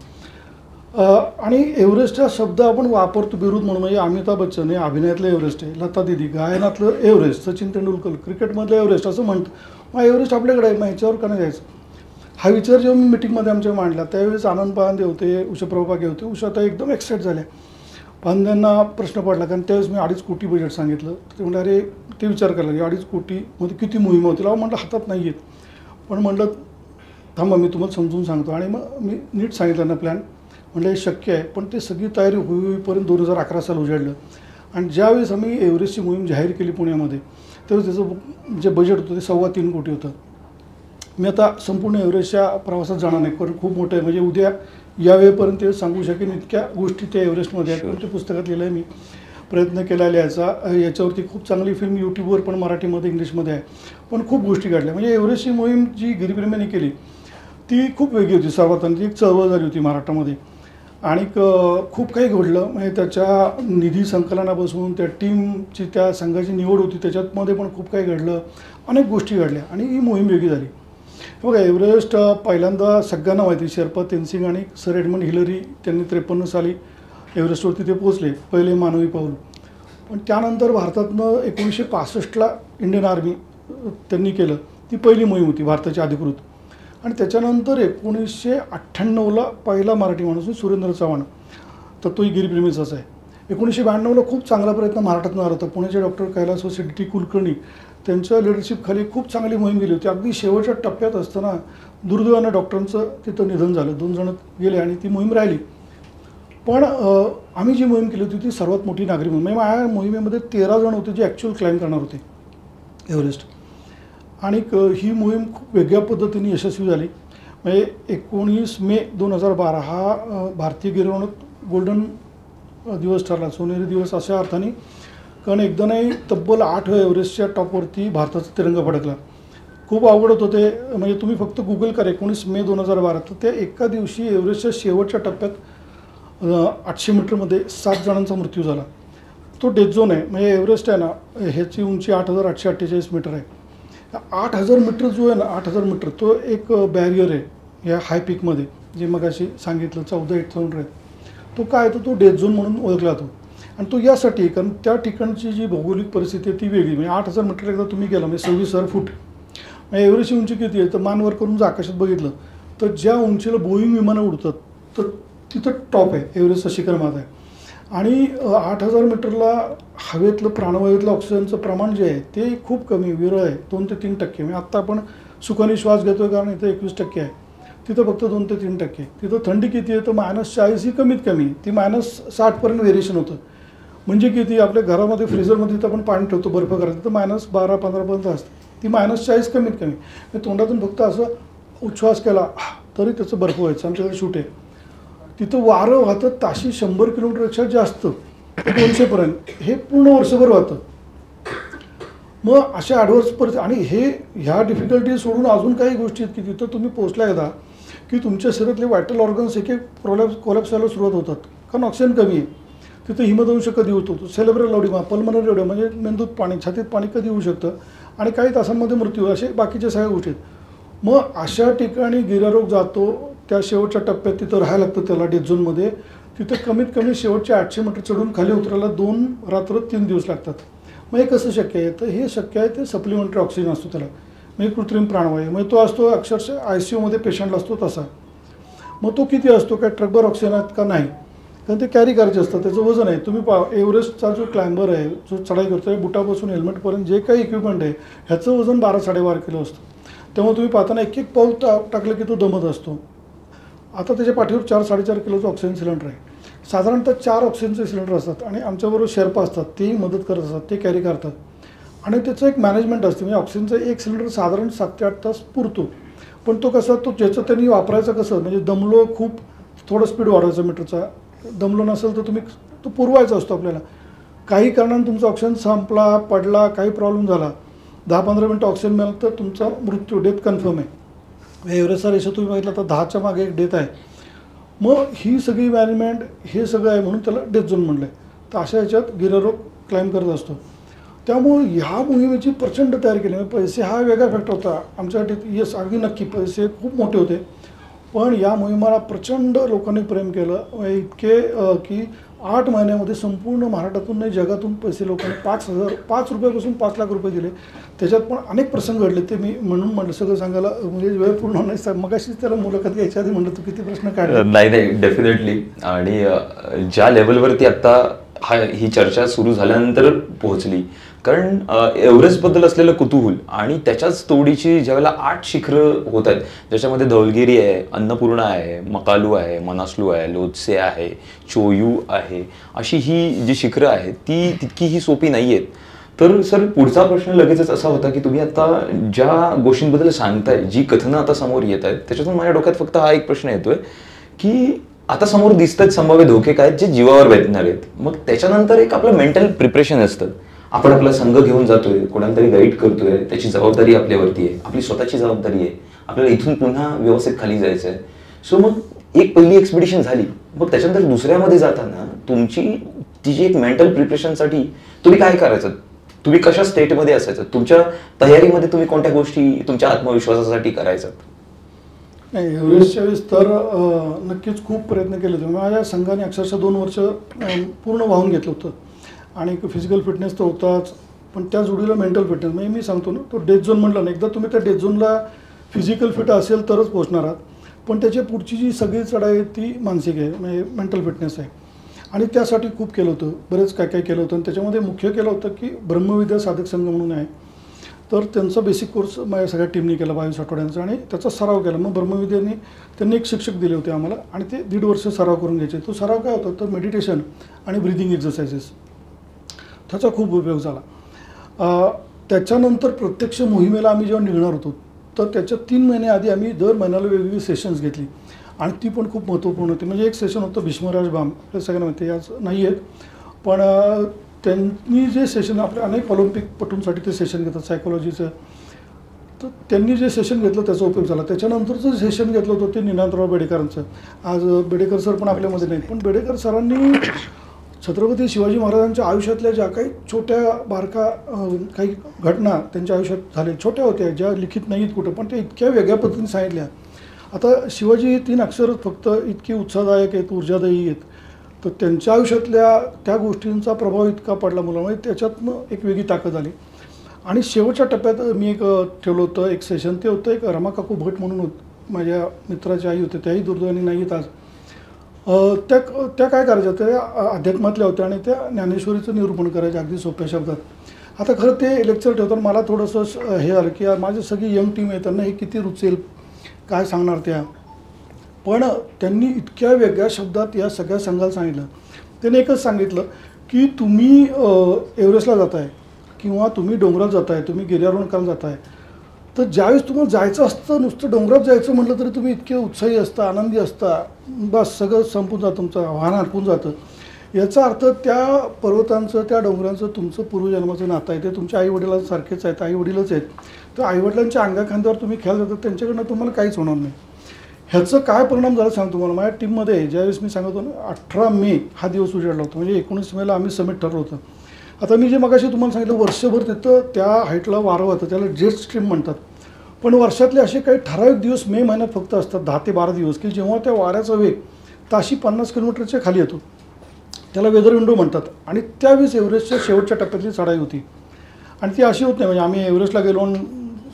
आणि एव्हरेस्ट हा शब्द आपण वापरतो बिरुद म्हणून, म्हणजे अमिताभ बच्चन हे अभिनयातलं एव्हरेस्ट आहे, लता दीदी गायनातलं एव्हरेस्ट, सचिन तेंडुलकर क्रिकेटमधलं एव्हरेस्ट असं म्हणतं. मग एव्हरेस्ट आपल्याकडे आहे, मग ह्याच्यावर का नाही जायचं. हा विचार जेव्हा मी मिटिंगमध्ये आमच्या मांडला त्यावेळेस आनंद पांदे होते, उषा प्रभागे होते. उषा आता एकदम एक्साइट झाल्या. पांद्यांना प्रश्न पडला कारण त्यावेळेस मी 2.5 कोटी बजेट सांगितलं. ते म्हटलं अरे ते विचार करायला 2.5 कोटीमध्ये किती मोहिमा होतील. म्हटलं हातात नाही आहेत, पण म्हटलं थांबा मी तुम्हाला समजून सांगतो. आणि मग मी नीट सांगितलं ना प्लॅन, म्हटलं हे शक्य आहे, पण ते सगळी तयारी होईपर्यंत 2011 साल उजाडलं. आणि ज्यावेळेस आम्ही एव्हरेस्टची मोहीम जाहीर केली पुण्यामध्ये त्यावेळेस त्याचं जे बजेट होतं ते 3.25 कोटी होतं. मी आता संपूर्ण एव्हरेस्टच्या प्रवासात जाणार नाही कारण खूप मोठं आहे, म्हणजे उद्या यावेळेपर्यंत ते सांगू शकेन इतक्या गोष्टी त्या एव्हरेस्टमध्ये आहेत. पण ते पुस्तकात लिहिलं आहे मी, प्रयत्न केला लिहायचा. याच्यावरती खूप चांगली फिल्म यूट्यूबवर पण मराठीमध्ये इंग्लिशमध्ये आहे. पण खूप गोष्टी घडल्या. म्हणजे एव्हरेस्टची मोहीम जी गिरीप्रेमीने केली ती खूप वेगळी होती. सर्वात ती एक चळवळ झाली होती महाराष्ट्रामध्ये आणि खूप काही घडलं. म्हणजे त्याच्या निधी संकलनापासून त्या टीमची त्या संघाची निवड होती त्याच्यामध्ये पण खूप काही घडलं, अनेक गोष्टी घडल्या आणि ही मोहीम वेगळी झाली. बघा एव्हरेस्ट पहिल्यांदा सगळ्यांना माहिती, शेर्पा तेनसिंग आणि सर एडमंड हिलरी त्यांनी 53 साली एव्हरेस्टवरती ते पोहोचले, पहिले मानवी पाऊल. पण त्यानंतर भारतातनं 1965ला इंडियन आर्मी त्यांनी केलं, ती पहिली मोहीम होती भारताची अधिकृत. आणि त्याच्यानंतर 1998ला पहिला मराठी माणूस सुरेंद्र चव्हाण, तर तोही गिरीप्रेमीचाच आहे. 1992ला खूप चांगला प्रयत्न महाराष्ट्रातून आला होता. पुण्याचे डॉक्टर कैलास डी कुलकर्णी त्यांच्या लिडरशिपखाली खूप चांगली मोहीम गेली होती. अगदी शेवटच्या टप्प्यात असताना दुर्दैवानं डॉक्टरांचं तिथं निधन झालं, 2 जण गेले आणि ती मोहीम राहिली. पण आम्ही जी मोहीम केली होती ती सर्वात मोठी नागरी मोहीम. म्हणजे माझ्या मोहिमेमध्ये 13 जण होते जे ॲक्च्युअल क्लाइम करणार होते एव्हरेस्ट. आणि ही मोहीम खूप वेगळ्या पद्धतीने यशस्वी झाली. म्हणजे 19 मे 2012 हा भारतीय गिर्यारोहणात गोल्डन दिवस ठरला, सोनेरी दिवस अशा अर्थाने, कारण एकदा नाही तब्बल 8 एव्हरेस्टच्या टॉपवरती भारताचा तिरंगा फडकला. खूप अवघड होतं ते. म्हणजे तुम्ही फक्त गुगल करा 19 मे 2012, तर त्या एका दिवशी एव्हरेस्टच्या शेवटच्या टप्प्यात 800 मीटरमध्ये 7 जणांचा मृत्यू झाला. तो डेथ झोन आहे. म्हणजे एव्हरेस्ट आहे ना, ह्याची उंची 8,848 मीटर आहे. 8,000 मीटर जो आहे ना, 8,000 मीटर तो एक बॅरियर आहे या हाय पीकमध्ये, जे मग अशी सांगितलं 14,800 आहे. तो काय आहे, तो डेथ झोन म्हणून ओळखला जातो. आणि तो यासाठी, कारण त्या ठिकाणची जी भौगोलिक परिस्थिती आहे ती वेगळी. म्हणजे 8,000 मीटर एकदा तुम्ही गेला म्हणजे 26,000 फूट. म्हणजे एव्हरेस्टची उंची किती आहे, तर मानवर करून जर आकाशात बघितलं तर ज्या उंचीला बोईंग विमानं उडतात तर तिथं टॉप आहे, एव्हरेस्टचा शिखर माथा आहे. आणि 8,000 मीटरला हवेतलं प्राणवायूतलं ऑक्सिजनचं प्रमाण जे आहे ते खूप कमी विरळ आहे, 2 ते 3%. म्हणजे आत्ता आपण सुखाने श्वास घेतो आहे कारण इथं 21% आहे, तिथं फक्त 2 ते 3%. तिथं थंडी किती आहे तर -40 ही कमीत कमी, ती -60पर्यंत व्हेरिएशन होतं. म्हणजे किती, आपल्या घरामध्ये फ्रीजरमध्ये तर आपण पाणी ठेवतो बर्फ करायचं तर -12-15पर्यंत असते, ती -40 कमीत कमी. तोंडातून फक्त असं उच्छ्वास केला तरी त्याचं बर्फ व्हायचं. आमच्याकडे शूट आहे, तिथं वारं वाहतं ताशी 100 किलोमीटरपेक्षा जास्त, 200पर्यंत, हे पूर्ण वर्षभर वाहतं. मग अशा ॲडव्हर्स परिस्थिती. आणि हे ह्या डिफिकल्टी सोडून अजून काही गोष्टी आहेत की तिथं तुम्ही पोचल्या एकदा की तुमच्या शरीरातले व्हायटल ऑर्गन्स एक कोलॅप्स व्हायला सुरुवात होतात, कारण ऑक्सिजन कमी आहे. तिथं हिमदंश कधी होतो, सेलेब्रल एवढी पल्मनरी एवढं, म्हणजे मेंदूत पाणी, छातीत पाणी कधी होऊ शकतं, आणि काही तासांमध्ये मृत्यू, असे बाकीच्या सगळ्या गोष्टी आहेत. मग अशा ठिकाणी गिर्यारोहक जातो, त्या शेवटच्या टप्प्यात तिथं राहायला लागतं त्याला डेथ झोनमध्ये. तिथं कमीत कमी शेवटचे 800 मीटर चढून खाली उतरायला 2 रात्र 3 दिवस लागतात. मग हे कसं शक्य आहे, तर हे शक्य आहे ते सप्लिमेंटरी ऑक्सिजन असतो त्याला, म्हणजे कृत्रिम प्राणवायू. म्हणजे तो असतो अक्षरशः ICUमध्ये पेशंटला असतो तसा. मग तो किती असतो, काय ट्रकभर ऑक्सिजन आहेत का, नाही, कारण ते कॅरी करायचे असतं, त्याचं वजन आहे. तुम्ही एव्हरेस्टचा जो क्लाइंबर आहे, जो चढाई करतो आहे, बुटापासून हेल्मेटपर्यंत जे काही इक्विपमेंट आहे ह्याचं वजन 12-12.5 किलो असतं. तेव्हा तुम्ही पाहताना एक पाऊल टाकलं की तो दमत असतो. आता त्याच्या पाठीवर 4-4.5 किलोचं ऑक्सिजन सिलेंडर आहे. साधारणतः 4 ऑक्सिजनचे सिलेंडर असतात आणि आमच्याबरोबर शेर्पा असतात, तेही मदत करत असतात, ते कॅरी करतात. आणि त्याचं एक मॅनेजमेंट असते. म्हणजे ऑक्सिजनचं एक सिलेंडर साधारण 7 ते 8 तास पुरतो. पण तो कसा, तो ज्याचं त्यांनी वापरायचं कसं, म्हणजे दमलो खूप, थोडं स्पीड वाढवायचा मीटरचा, दमलो नसेल तर तुम्ही तो पुरवायचा असतो आपल्याला. काही कारणानं तुमचा ऑक्सिजन संपला, पडला, काही प्रॉब्लेम झाला, 10-15 मिनटं ऑक्सिजन मिळालं तर तुमचा मृत्यू, डेथ कन्फर्म आहे. एव्हरेस्टचा रेशो तुम्ही बघितला तर 10च्या मागे एक डेथ आहे. मग ही सगळी मॅनेजमेंट, हे सगळं आहे म्हणून त्याला डेथ झोन म्हणलं आहे. तर अशा ह्याच्यात गिर्यारोहक क्लाइम करत असतो. त्यामुळे ह्या मोहिमेची प्रचंड तयारी केली. पैसे हा वेगळा फॅक्टर होता आमच्यासाठी. येस, अगदी नक्की पैसे खूप मोठे होते, पण या मोहिमेला प्रचंड लोकांनी प्रेम केलं. इतके की 8 महिन्यामध्ये संपूर्ण महाराष्ट्रातून नाही जगातून पैसे लोकांनी 5 रुपयापासून 5 लाख रुपये दिले. त्याच्यात पण अनेक प्रसंग घडले, ते मी म्हणून म्हटलं सगळं सांगायला म्हणजे वेळ पूर्ण नाही. मगाशीच त्याला मुलाखत घ्यायच्या आधी म्हटलं तू किती प्रश्न काढले. नाही, डेफिनेटली. आणि ज्या लेवलवरती आता ही चर्चा सुरू झाल्यानंतर पोहोचली, कारण एव्हरेस्टबद्दल असलेलं कुतूहल आणि त्याच्याच तोडीची ज्यावेळेला 8 शिखरं होत आहेत, ज्याच्यामध्ये धौलगिरी आहे, अन्नपूर्णा आहे, मकालू आहे, मनासलू आहे, लोत्से आहे, चोयू आहे, अशी ही जी शिखरं आहेत ती तितकीही सोपी नाही आहेत. तर सर, पुढचा प्रश्न लगेचच असा होता की तुम्ही आता ज्या गोष्टींबद्दल सांगताय, जी कथनं आता समोर येत आहेत, त्याच्यातून माझ्या डोक्यात फक्त हा एक प्रश्न येतोय की आता समोर दिसत आहेत संभाव्य धोके काय जे जीवावर बेतणार आहेत. मग त्याच्यानंतर एक आपलं मेंटल प्रिपरेशन असतं. आपण आपला संघ घेऊन जातोय, कोणाला तरी गाईड करतोय, त्याची जबाबदारी आपल्यावरती आहे, आपली स्वतःची जबाबदारी आहे, आपल्याला इथून पुन्हा व्यवस्थित खाली जायचं आहे. सो मग एक पहिली एक्सपिडिशन झाली, मग त्याच्यानंतर दुसऱ्यामध्ये जाताना तुमची ती जी एक मेंटल प्रिपरेशनसाठी तुम्ही काय करायचं, तुम्ही कशा स्टेटमध्ये असायचं, तुमच्या तयारीमध्ये तुम्ही कोणत्या गोष्टी तुमच्या आत्मविश्वासासाठी करायच्यात? नाही, एव्हरेस्टच्या वेळेस तर नक्कीच खूप प्रयत्न केले होते. माझ्या संघाने अक्षरशः 2 वर्ष पूर्ण वाहून घेतलं होतं. आणि फिजिकल फिटनेस तर होताच, पण त्या जोडीला मेंटल फिटनेस. म्हणजे मी सांगतो ना, तो डेथ झोन म्हटलं ना, एकदा तुम्ही त्या डेथ झोनला फिजिकल फिट असेल तरच पोहोचणार आहात, पण त्याच्या पुढची जी सगळी चढाई आहे ती मानसिक आहे, म्हणजे मेंटल फिटनेस आहे. आणि त्यासाठी खूप केलं होतं, बरेच काय काय केलं होतं. आणि त्याच्यामध्ये मुख्य केलं होतं की ब्रह्मविद्या साधक संघ म्हणून आहे, तर त्यांचा बेसिक कोर्स माझ्या सगळ्या टीमने केला 22 आठवड्यांचा आणि त्याचा सराव केला. मग ब्रह्मविद्यांनी त्यांनी एक शिक्षक दिले होते आम्हाला आणि ते 1.5 वर्ष सराव करून घ्यायचे. तो सराव काय होता तर मेडिटेशन आणि ब्रिदिंग एक्सरसाइजेस, त्याचा खूप उपयोग झाला. त्याच्यानंतर प्रत्यक्ष मोहिमेला आम्ही जेव्हा निघणार होतो तर त्याच्या 3 महिने आधी आम्ही दर महिन्याला वेगवेगळी सेशन्स घेतली आणि ती पण खूप महत्त्वपूर्ण होती. म्हणजे एक सेशन होतं भीष्मराज बाम, आपल्या सगळ्यांना माहिती आहे, आज नाही आहेत, पण त्यांनी जे सेशन आपल्या अनेक ऑलिम्पिकपटूंसाठी ते सेशन घेतात सायकोलॉजीचं, तर त्यांनी जे सेशन घेतलं त्याचा उपयोग झाला. त्याच्यानंतरचं सेशन घेतलं होतं ते निनादराव बेडेकरांचं. आज बेडेकर सर पण आपल्यामध्ये नाहीत, पण बेडेकर सरांनी छत्रपती शिवाजी महाराजांच्या आयुष्यातल्या ज्या काही छोट्या बारका काही घटना त्यांच्या आयुष्यात झाल्या, छोट्या होत्या, ज्या लिखित नाहीत कुठं, पण ते इतक्या वेगळ्या पद्धतीने सांगितल्या. आता शिवाजी 3 अक्षरच फक्त इतकी उत्साहदायक आहेत, ऊर्जादायी आहेत, तर त्यांच्या आयुष्यातल्या त्या गोष्टींचा प्रभाव इतका पडला मुलांमध्ये, त्याच्यातनं एक वेगळी ताकद आली. आणि शेवटच्या टप्प्यात मी एक ठेवलं होतं एक सेशन, ते होतं एक रमा काकू भट म्हणून माझ्या मित्राची आई होते, त्याही दुर्दैवाने नाही आहेत आज. त्या काय करायच्या, त्या अध्यात्मातल्या होत्या आणि त्या ज्ञानेश्वरीचं निरूपण करायच्या अगदी सोप्या शब्दात. आता खरं ते लेक्चर ठेवताना मला थोडंसं हे आलं की माझी सगळी यंग टीम आहे, त्यांना हे किती रुचेल, काय सांगणार त्या. पण त्यांनी इतक्या वेगळ्या शब्दात या सगळ्या संघाला सांगितलं. त्याने एकच सांगितलं की तुम्ही एव्हरेस्टला जाताय किंवा तुम्ही डोंगरात जाताय, तुम्ही गिर्यारोहण जाताय, तर ज्यावेळेस तुम्हाला जायचं असतं, नुसतं डोंगरात जायचं म्हटलं तरी तुम्ही इतके उत्साही असता, आनंदी असता, बस सगळं संपून जातं, तुमचं आव्हान हरपून जातं. याचा अर्थ त्या पर्वतांचं, त्या डोंगरांचं तुमचं पूर्वजन्माचं नातं आहे, ते तुमच्या आईवडिलांसारखेच आहेत, आईवडीलच आहेत. तर आईवडिलांच्या अंगाखांद्यावर तुम्ही खेळायला जातात, त्यांच्याकडनं तुम्हाला काहीच होणार नाही. ह्याचं काय परिणाम झाला सांगतो तुम्हाला. माझ्या टीममध्ये ज्यावेळेस मी सांगतो ना 18 मे हा दिवस उजाडला होता, म्हणजे 19 मेला आम्ही समिट ठरलं होतं. आता मी जे मगाशी तुम्हाला सांगितलं वर्षभर तिथं त्या हाईटला वारं होतं, त्याला जेट स्ट्रीम म्हणतात. पण वर्षातले असे काही ठराविक दिवस मे महिन्यात फक्त असतात, 10 ते 12 दिवस, की जेव्हा त्या वाऱ्याचा वेग ताशी 50 किलोमीटरच्या खाली येतो, त्याला वेदर विंडो म्हणतात. आणि त्यावेळेस एव्हरेस्टच्या शेवटच्या टप्प्यातली चढाई होती आणि ती अशी होत नाही म्हणजे आम्ही एव्हरेस्टला गेलो आणि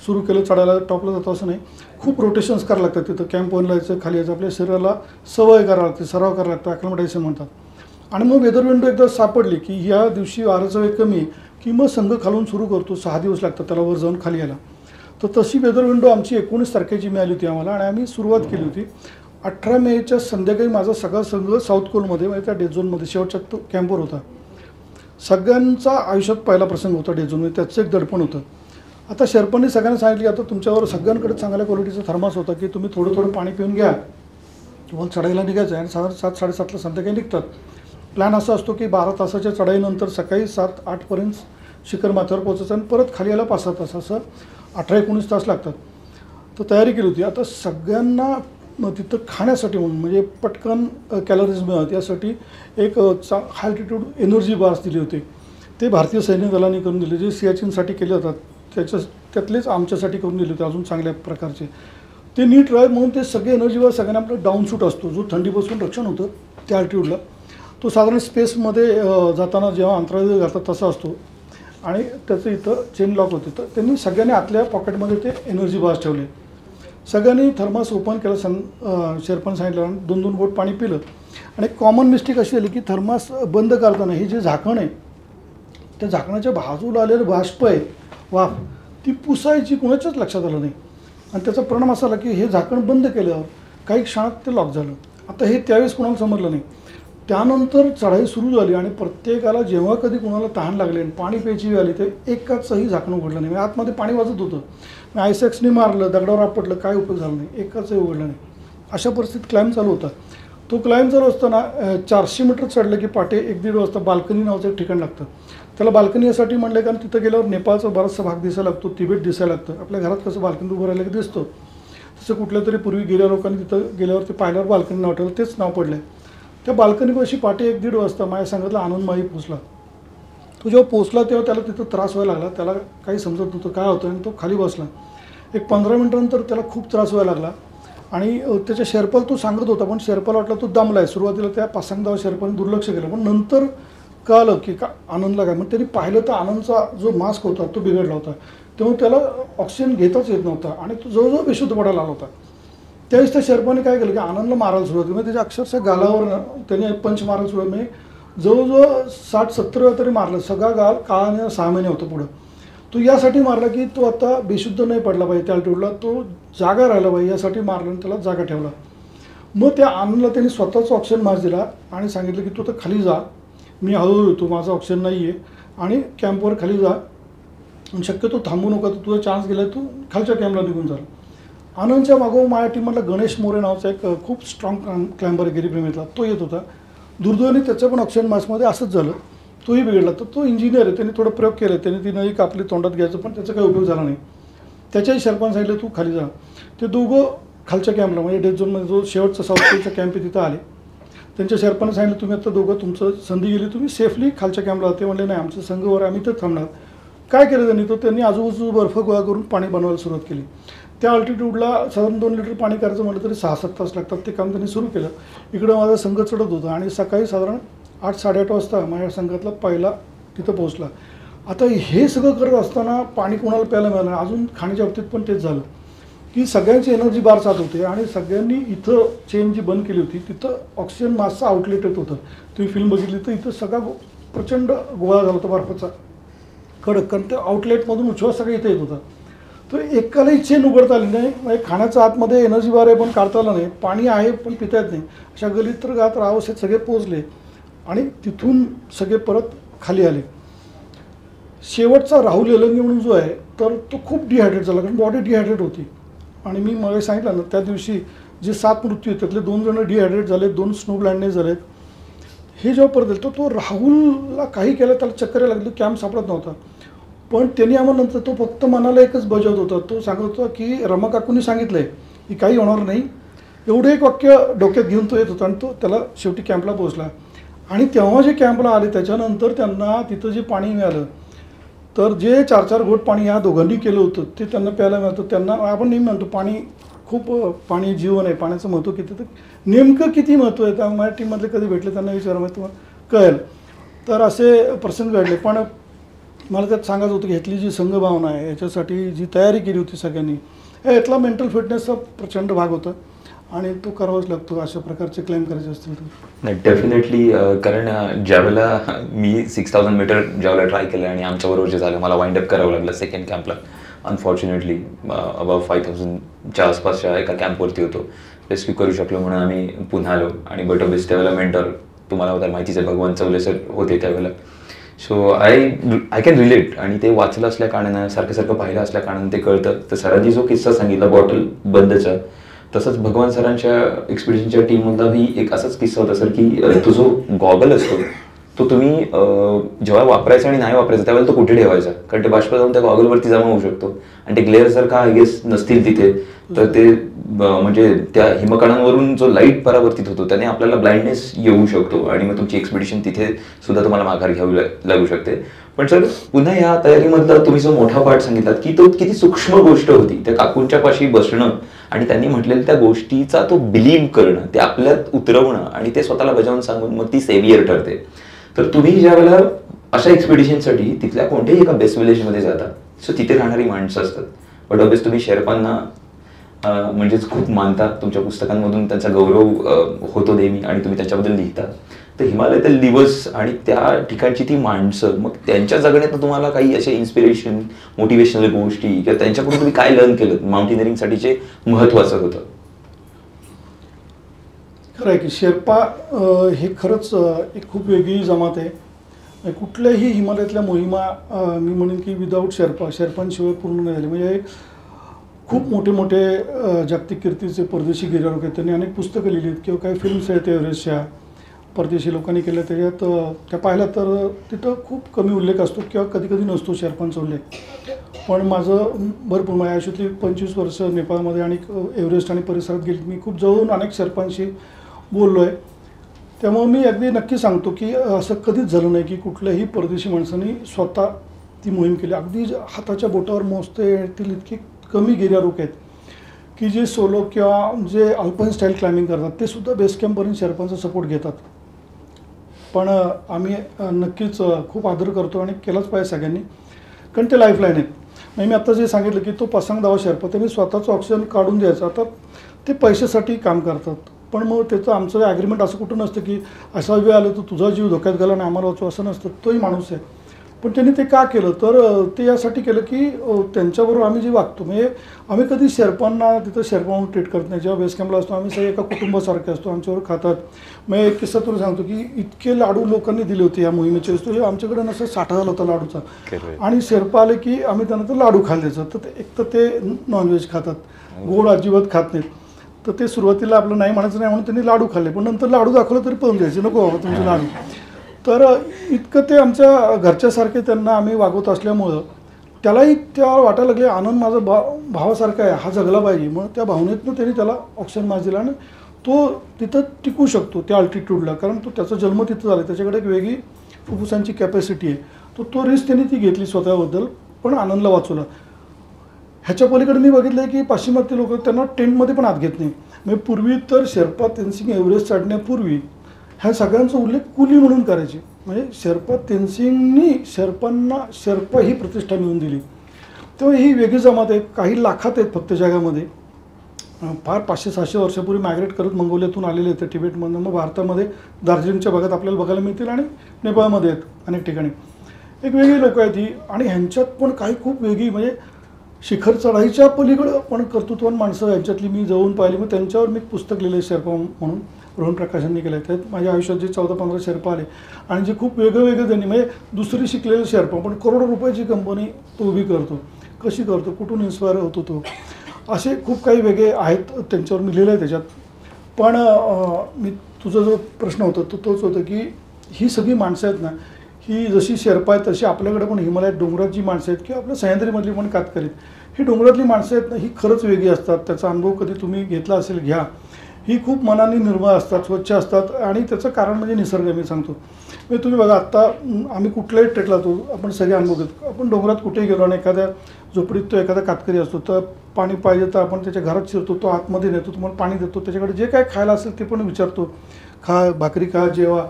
सुरू केलं चढायला, टॉपला जातो असं नाही. खूप रोटेशन्स करावं लागतात तिथं, कॅम्प वनला यायचं, खाली यायचं, आपल्या शरीराला सवय करावं लागते, सराव करावं लागतो, ॲक्लिमेटायझेशन म्हणतात. आणि मग वेदर विंडो एकदा सापडली की ह्या दिवशी वाऱ्याचा वेग कमी आहे की मग संघ खालून सुरू करतो. 6 दिवस लागतात त्याला वर जाऊन खाली यायला. तर तशी वेदर विंडो आमची 19 तारखेची मिळाली होती आम्हाला आणि आम्ही सुरुवात केली होती. 18 मेच्या संध्याकाळी माझा सगळा संघ साऊथ कोलमध्ये म्हणजे त्या डेझ झोनमध्ये शेवटच्या तो कॅम्पवर होता. सगळ्यांचा आयुष्यात पहिला प्रसंग होता डेझ झोनमध्ये, त्याचं एक दडपण होतं. आता शेर्पांनी सगळ्यांना सांगितलं की आता तुमच्यावर सगळ्यांकडे चांगल्या क्वालिटीचा थर्मास होता की तुम्ही थोडं थोडं पाणी पिऊन घ्या, तुम्हाला चढाईला निघायचं आहे. आणि 7, 7:30ला संध्याकाळी निघतात. प्लॅन असा असतो की 12 तासाच्या चढाईनंतर सकाळी 7, 8पर्यंत शिखर माथ्यावर पोहोचायचं आणि परत खाली यायला 5-6 तास, असं 18-19 तास लागतात. तर तयारी केली होती. आता सगळ्यांना तिथं खाण्यासाठी म्हणून म्हणजे पटकन कॅलरीज मिळत यासाठी एक हाय अल्टिट्यूड एनर्जी बार्स दिले होते. ते भारतीय सैन्य दलाने करून दिले, जे सियाचीनसाठी केले जातात त्यातलेच आमच्यासाठी करून दिले होते अजून चांगल्या प्रकारचे. ते नीट राहत म्हणून ते सगळे एनर्जी बार सगळ्यांना आपला डाऊन सूट असतो जो थंडीपासून रक्षण होतं त्या अल्टिट्यूडला. तो साधारण स्पेसमध्ये जाताना जेव्हा अंतराळ घालतात तसा असतो आणि त्याचं इथं चेन लॉक होते. तर त्यांनी सगळ्यांनी आतल्या पॉकेटमध्ये ते एनर्जी बार्स ठेवले. सगळ्यांनी थर्मास ओपन केलं, शेर्पन सांगितलं, 2-2 बोट पाणी पिलं. आणि कॉमन मिस्टेक अशी झाली की थर्मास बंद करताना हे जे झाकण आहे त्या झाकणाच्या बाजूला आलेलं बाष्प आहे, वाफ, ती पुसायची कोणाच्याच लक्षात आलं नाही. आणि त्याचा परिणाम असा आला की हे झाकण बंद केल्यावर काही क्षणात ते लॉक झालं. आता हे त्यावेळेस कोणाला समजलं नाही. त्यानंतर चढाई सुरू झाली आणि प्रत्येकाला जेव्हा कधी कोणाला तहान लागले आणि पाणी प्यायची वेळ आली तर एकाचंही झाकण उघडलं नाही. आतमध्ये पाणी वाजत होतं, मी आयसॅक्सने मारलं, दगडावर आपटलं, काय उपयोग झाला नाही, एकाचंही उघडलं नाही. अशा परिस्थितीत क्लाइंब चालू होता. तो क्लाइंब चालू असताना 400 मीटर चढलं की पाटे 1-1.5 वाजता बाल्कनी नावाचं एक ठिकाण लागतं. त्याला बाल्कनी यासाठी म्हणलं कारण तिथं गेल्यावर नेपाळचा बराचसा भाग दिसायला लागतो, तिबेट दिसायला लागतं. आपल्या घरात कसं बाल्कनीत उभं राहिलं की दिसतो, तसं कुठल्या तरी पूर्वी गेल्या लोकांनी तिथं गेल्यावर ते पाहिल्यावर बाल्कनी नाव ठेवलं, तेच नाव पडलं. त्या बाल्कनीपाशी पाटे 1-1.5 वाजता माझ्या सांगितलं आनंदमाई पोचला. तो जेव्हा पोचला तेव्हा त्याला तिथं त्रास व्हायला लागला, त्याला काही समजत नव्हतं काय होतं आणि तो खाली बसला. एक 15 मिनिटानंतर त्याला खूप त्रास व्हायला लागला आणि त्याच्या शेर्पाला तो सांगत होता, पण शेर्पाला वाटलं तो दमला आहे. सुरुवातीला त्या 5-6 शेर्पाने दुर्लक्ष केलं, पण नंतर कळलं की का आनंदला काय. मग त्यांनी पाहिलं तर आनंदचा जो मास्क होता तो बिघडला होता, तेव्हा त्याला ऑक्सिजन घेताच येत नव्हता आणि तो जवळजवळ बेशुद्ध पडायला आला होता. त्यावेळेस त्या शेर्पाने काय केलं की आनंदला मारायला सुरुवात केली. म्हणजे त्याच्या अक्षरशः गालावर त्याने पंच मारायला सुरुवात, म्हणजे जवळजवळ 60-70 वेळा तरी मारलं. सगळा गाल काळाने 6 महिने होतं पुढं. तो यासाठी मारला की तो आता बेशुद्ध नाही पडला पाहिजे त्या अल्टिट्यूडला, तो जागा राहिला पाहिजे यासाठी मारला आणि त्याला जागा ठेवला. मग त्या आनंदला त्यांनी स्वतःचा ऑक्सिजन मास्क दिला आणि सांगितलं की तू तर खाली जा, मी हळूहळू येतो, माझा ऑक्सिजन नाही आहे आणि कॅम्पवर खाली जा आणि शक्यतो थांबू नका, तर तुझा चान्स गेला तू खालच्या कॅम्पला निघून जा. आनंदच्या मागोमाग माझ्या टीममधला गणेश मोरे नावाचा एक खूप स्ट्रॉंग क्लाइंबर गिरीप्रेमीतला तो येत होता. दुर्दैवाने त्याचं पण ऑक्सिजन मास्कमध्ये असंच झालं, तोही बिघडला. तर तो इंजिनियर आहे, त्यांनी थोडं प्रयोग केले, त्यांनी ती नळी कापली तोंडात घ्यायचं, पण त्याचा काही उपयोग झाला नाही. त्याच्याही शेर्पान सांगितलं तू खाली जा. ते दोघं खालच्या कॅम्पला म्हणजे डेथ झोनमध्ये जो शेवटचा साऊथ पोलचा कॅम्प आहे तिथं आले. त्यांच्या शेर्पाने सांगितलं तुम्ही आता दोघं तुमचं संधी गेली, तुम्ही सेफली खालच्या कॅम्पला. ते म्हणले नाही आमचं संघवर आम्ही तर थांबणार. काय केलं त्यांनी, तर त्यांनी आजूबाजू बर्फ गोळा करून पाणी बनवायला सुरुवात केली. त्या अल्टिट्यूडला साधारण 2 लिटर पाणी करायचं म्हटलं तरी 6-7 तास लागतात. ते काम त्यांनी सुरू केलं. इकडं माझा संघ चढत होता आणि सकाळी साधारण 8-8:30 वाजता माझ्या संघातला पहिला तिथं पोहोचला. आता हे सगळं करत असताना पाणी कोणाला प्यायला मिळालं नाही. अजून खाण्याच्या बाबतीत पण तेच झालं की सगळ्यांची एनर्जी बार जात होते आणि सगळ्यांनी इथं चेन जी बंद केली होती तिथं ऑक्सिजन मास्कचं आउटलेट येत होतं. तुम्ही फिल्म बघितली तर इथं सगळा प्रचंड गोळा झाला होता बर्फाचा कडक, कारण त्या आउटलेटमधून उच्छ्वास सगळं इथं येत होता. तर एकालाही चेन उघडता आली नाही. म्हणजे खाण्याचा आतमध्ये एनर्जी बार आहे पण काढता आला नाही, पाणी आहे पण पिता येत नाही. अशा गलित तर गात अवस्थेत सगळे पोचले आणि तिथून सगळे परत खाली आले. शेवटचा राहुल येलंगी म्हणून जो आहे तर तो खूप डिहायड्रेट झाला, कारण बॉडी डिहायड्रेट होती. आणि मी मला सांगितलं ना त्या दिवशी जे 7 मृत्यू आहेत त्यातले 2 जण डिहायड्रेट झाले, 2 स्नो ब्लाइंडनेस झालेत. हे जेव्हा परत येतो तो राहुलला काही केलं, त्याला चक्कर लागली, कॅम्प सापडत नव्हता. पण त्यांनी आम्हाला नंतर तो फक्त मनाला एकच बजावत होता. तो सांगत होता की रमा काकूंनी सांगितलं आहे की काही होणार नाही, एवढं एक वाक्य डोक्यात घेऊन तो येत होता आणि तो त्याला शेवटी कॅम्पला पोहोचला. आणि तेव्हा जे कॅम्पला आले त्याच्यानंतर त्यांना तिथं जे पाणी मिळालं, तर जे 4-4 घोट पाणी या दोघांनी केलं होतं ते त्यांना प्यायला मिळतं. त्यांना आपण नेहमी म्हणतो पाणी खूप, पाणी जीवन आहे, पाण्याचं महत्त्व किती, तर नेमकं किती महत्त्व आहे त्या माझ्या टीममधले कधी भेटले त्यांना विचारा मग तुम्हाला कळेल. तर असे प्रसंग घडले. पण मला त्यात सांगायचं होतं की ह्यातली जी संघभावना आहे याच्यासाठी जी तयारी केली होती सगळ्यांनी, यातला मेंटल फिटनेसचा प्रचंड भाग होता आणि तो करावाच लागतो अशा प्रकारचे क्लेम करायचे असतील तर. नाही डेफिनेटली, कारण ज्यावेळेला मी 6000 मीटर ज्यावेळेला ट्राय केलं आणि आमच्याबरोबर जे झालं, मला वाइंड अप करावं लागलं सेकंड कॅम्पला. अनफॉर्च्युनेटली अबाव 5000च्या आसपासच्या एका कॅम्पवरती होतो. रेस्क्यू करू शकलो म्हणून आम्ही पुन्हा आलो. आणि बट ऑब्वियस त्यावेळेला मेंटर तुम्हाला तर माहितीच आहे, भगवान चौले सर होते त्यावेळेला. So I can relate. आणि ते वाचलं असल्या कारणानं, सारखं पाहिलं असल्या कारणानं ते कळतं. तर सरांनी जो किस्सा सांगितला बॉटल बंदचा, तसंच भगवान सरांच्या एक्सपिडिशनच्या टीममधलाही एक असाच किस्सा होता सर की तो जो गॉगल असतो तो तुम्ही जेव्हा वापरायचा आणि नाही वापरायचा त्यावेळेला तो कुठे ठेवायचा, कारण ते बाष्प जाऊन त्या गॉगलवरती जमा होऊ शकतो. आणि ते ग्लेअर जर का आय गेस नसतील तिथे तर ते म्हणजे त्या हिमकणांवरून जो लाईट परावर्तित होतो त्याने आपल्याला ब्लाइंडनेस येऊ शकतो आणि मग तुमची एक्सपिडिशन तिथे सुद्धा तुम्हाला माघार घ्यावी लागू शकते. पण सर पुन्हा या तयारीमधला तुम्ही जो मोठा पार्ट सांगितलात की तो किती सूक्ष्म गोष्ट होती, त्या काकूंच्या पाशी बसणं आणि त्यांनी म्हटलेल्या त्या गोष्टीचा तो बिलीव्ह करणं, ते आपल्यात उतरवणं आणि ते स्वतःला बजावून सांगून मग ती सेव्हियर ठरते. तर तुम्ही ज्या वेळेला अशा एक्सपिडिशनसाठी तिथल्या कोणत्याही एका बेस्ट विलेजमध्ये जाता, सो तिथे राहणारी माणसं असतात. बट ऑब्वियस तुम्ही शेर्पांना म्हणजेच खूप मानता, तुमच्या पुस्तकांमधून त्यांचा गौरव होतो नेहमी आणि तुम्ही त्याच्याबद्दल लिहिता. तर हिमालयातील दिवस आणि त्या ठिकाणची ती माणसं, मग त्यांच्या जगण्यात तुम्हाला काही असे इन्स्पिरेशन, मोटिवेशनल गोष्टी किंवा त्यांच्याकडून तुम्ही काय लर्न केलं माउंटेनिअरिंगसाठी जे महत्त्वाचं होतं? खरं आहे की शेर्पा हे खरंच एक खूप वेगळी जमात आहे. कुठल्याही हिमालयातल्या मोहिमा मी म्हणेन की विदाऊट शेर्पांशिवाय पूर्ण नाही झाली. म्हणजे खूप मोठे मोठे जागतिक कीर्तीचे परदेशी गिर्यारोहक आहेत, त्यांनी अनेक पुस्तकं लिहिली आहेत किंवा काही फिल्म्स आहेत एव्हरेस्टच्या परदेशी लोकांनी केल्या. त्याच्यात त्या पाहिल्या तर तिथं खूप कमी उल्लेख असतो किंवा कधी कधी नसतो शेर्पांचा उल्लेख. पण माझं भरपूर माझ्या आयुष्यातली 25 वर्ष नेपाळमध्ये आणि एव्हरेस्ट आणि परिसरात गेली. मी खूप जवळून अनेक शेर्पांशी बोललो आहे. त्यामुळे मी अगदी नक्की सांगतो की असं कधीच झालं नाही की कुठल्याही परदेशी माणसांनी स्वतः ती मोहीम केली. अगदी हाताच्या बोटावर मोजते येतील इतकी कमी गिर्यारोहक आहेत की जे सोलो किंवा जे अल्पाईन स्टाईल क्लाइम्बिंग करतात ते सुद्धा बेस कॅम्पवरून शेर्पांचा सपोर्ट घेतात. पण आम्ही नक्कीच खूप आदर करतो आणि केलाच पाहिजे सगळ्यांनी, कारण ते लाईफलाईन आहेत. मी आत्ता जे सांगितलं की तो पसंग दावा शेर्पा त्यांनी स्वतःचं ऑक्सिजन काढून द्यायचा. आता ते पैशासाठी काम करतात, पण मग त्याचं आमचं ॲग्रीमेंट असं कुठं नसतं की असा वेळ आलं तर तुझा जीव धोक्यात घाला आणि आम्हाला वाचू, असं नसतं. तोही माणूस आहे. पण त्यांनी ते का केलं तर ते यासाठी केलं की त्यांच्याबरोबर आम्ही जे वागतो म्हणजे आम्ही कधी शेर्पांना तिथं शेर्पा म्हणून ट्रीट करत नाही. जेव्हा बेस कॅम्पला असतो आम्ही सगळे एका कुटुंबासारखे असतो, आमच्यावर खातात. मग एक किस्सा तुला सांगतो की इतके लाडू लोकांनी दिले होते या मोहिमेचे वेळेस, तो आमच्याकडे नसं साठा झाला होता लाडूचा. आणि शेर्पा आले की आम्ही त्यांना तर लाडू खायला द्यायचं. तर एक तर ते नॉनव्हेज खातात, गोड अजिबात खात नाहीत. तर ते सुरुवातीला आपलं नाही म्हणायचं नाही म्हणून त्यांनी लाडू खाल्ले, पण नंतर लाडू दाखवलं तरी पळून द्यायचे, नको बाबा तुमचे लाडू. तर इतकं ते आमच्या घरच्यासारखे त्यांना आम्ही वागवत असल्यामुळं त्यालाही त्या वाटायला लागले आनंद माझा भावासारखा आहे, हा जगला पाहिजे. मग त्या भावनेतनं त्यांनी त्याला ऑक्सिजन मास दिला आणि तो तिथं टिकू शकतो त्या अल्टिट्यूडला, कारण तो त्याचा जन्म तिथं झाला, त्याच्याकडे एक वेगळी फुफ्फुसांची कॅपॅसिटी आहे. तो रिस्क त्यांनी ती घेतली स्वतःबद्दल, पण आनंदला वाचवला. ह्याच्या पलीकडे मी बघितलं आहे की पाश्चिमात्य लोक त्यांना टेंटमध्ये पण आत घेत नाही. म्हणजे पूर्वी तर शेर्पा तेनसिंग एव्हरेस्ट चढण्यापूर्वी ह्या सगळ्यांचा उल्लेख कुली म्हणून करायचे. म्हणजे शेर्पा तेनसिंगनी शेर्पांना शेर्पा ही प्रतिष्ठा मिळवून दिली. तेव्हा ही वेगळी जमात आहे, काही लाखात आहेत फक्त जगामध्ये. फार 500-600 वर्षापूर्वी मायग्रेट करत मंगोलियातून आलेले आहेत तिबेटमधून. मग भारतामध्ये दार्जिलिंगच्या भागात आपल्याला बघायला मिळतील आणि नेपाळमध्ये आहेत अनेक ठिकाणी. एक वेगळी लोकं आहेत ही, आणि ह्यांच्यात पण काही खूप वेगळी म्हणजे शिखर चढाईच्या पलीकडं पण कर्तृत्वान माणसं यांच्यातली मी जवळून पाहिली. मग त्यांच्यावर मी पुस्तक लिहिलं आहे शेर्पा म्हणून, रोहन प्रकाशांनी केलं आहे. त्यात माझ्या आयुष्यात जे 14-15 शेर्पा आले आणि जे खूप वेगळं त्यांनी म्हणजे दुसरी शिकलेलं शेर्पा पण करोडो रुपयाची कंपनी तो उभी करतो, कशी करतो, कुठून इन्स्पायर होतो तो, असे खूप काही वेगळे आहेत त्यांच्यावर मी लिहिलं आहे त्याच्यात. पण मी तुझा जो प्रश्न होता तो तोच होता की ही सगळी माणसं आहेत ना, ही जशी शेर्पा आहेत तशी आपल्याकडे पण हिमालयात डोंगरात जी माणसं आहेत किंवा आपल्या सह्याद्रीमधली पण कातकरीत, ही डोंगरातली माणसं आहेत ना, ही खरंच वेगळी असतात. त्याचा अनुभव कधी तुम्ही घेतला असेल घ्या. ही खूप मनाने निर्मळ असतात, स्वच्छ असतात. आणि त्याचं कारण म्हणजे निसर्ग. मी सांगतो म्हणजे तुम्ही बघा, आत्ता आम्ही कुठल्याही ट्रेकला तो आपण सगळे अनुभव घेतो. आपण डोंगरात कुठेही गेलो आणि एखाद्या झोपडीत तो एखादा कातकरी असतो, तर पाणी पाहिजे तर आपण त्याच्या घरात शिरतो, तो आतमध्ये नेतो, तुम्हाला पाणी देतो, त्याच्याकडे जे काय खायला असेल ते पण विचारतो, खा भाकरी खा, जेवा.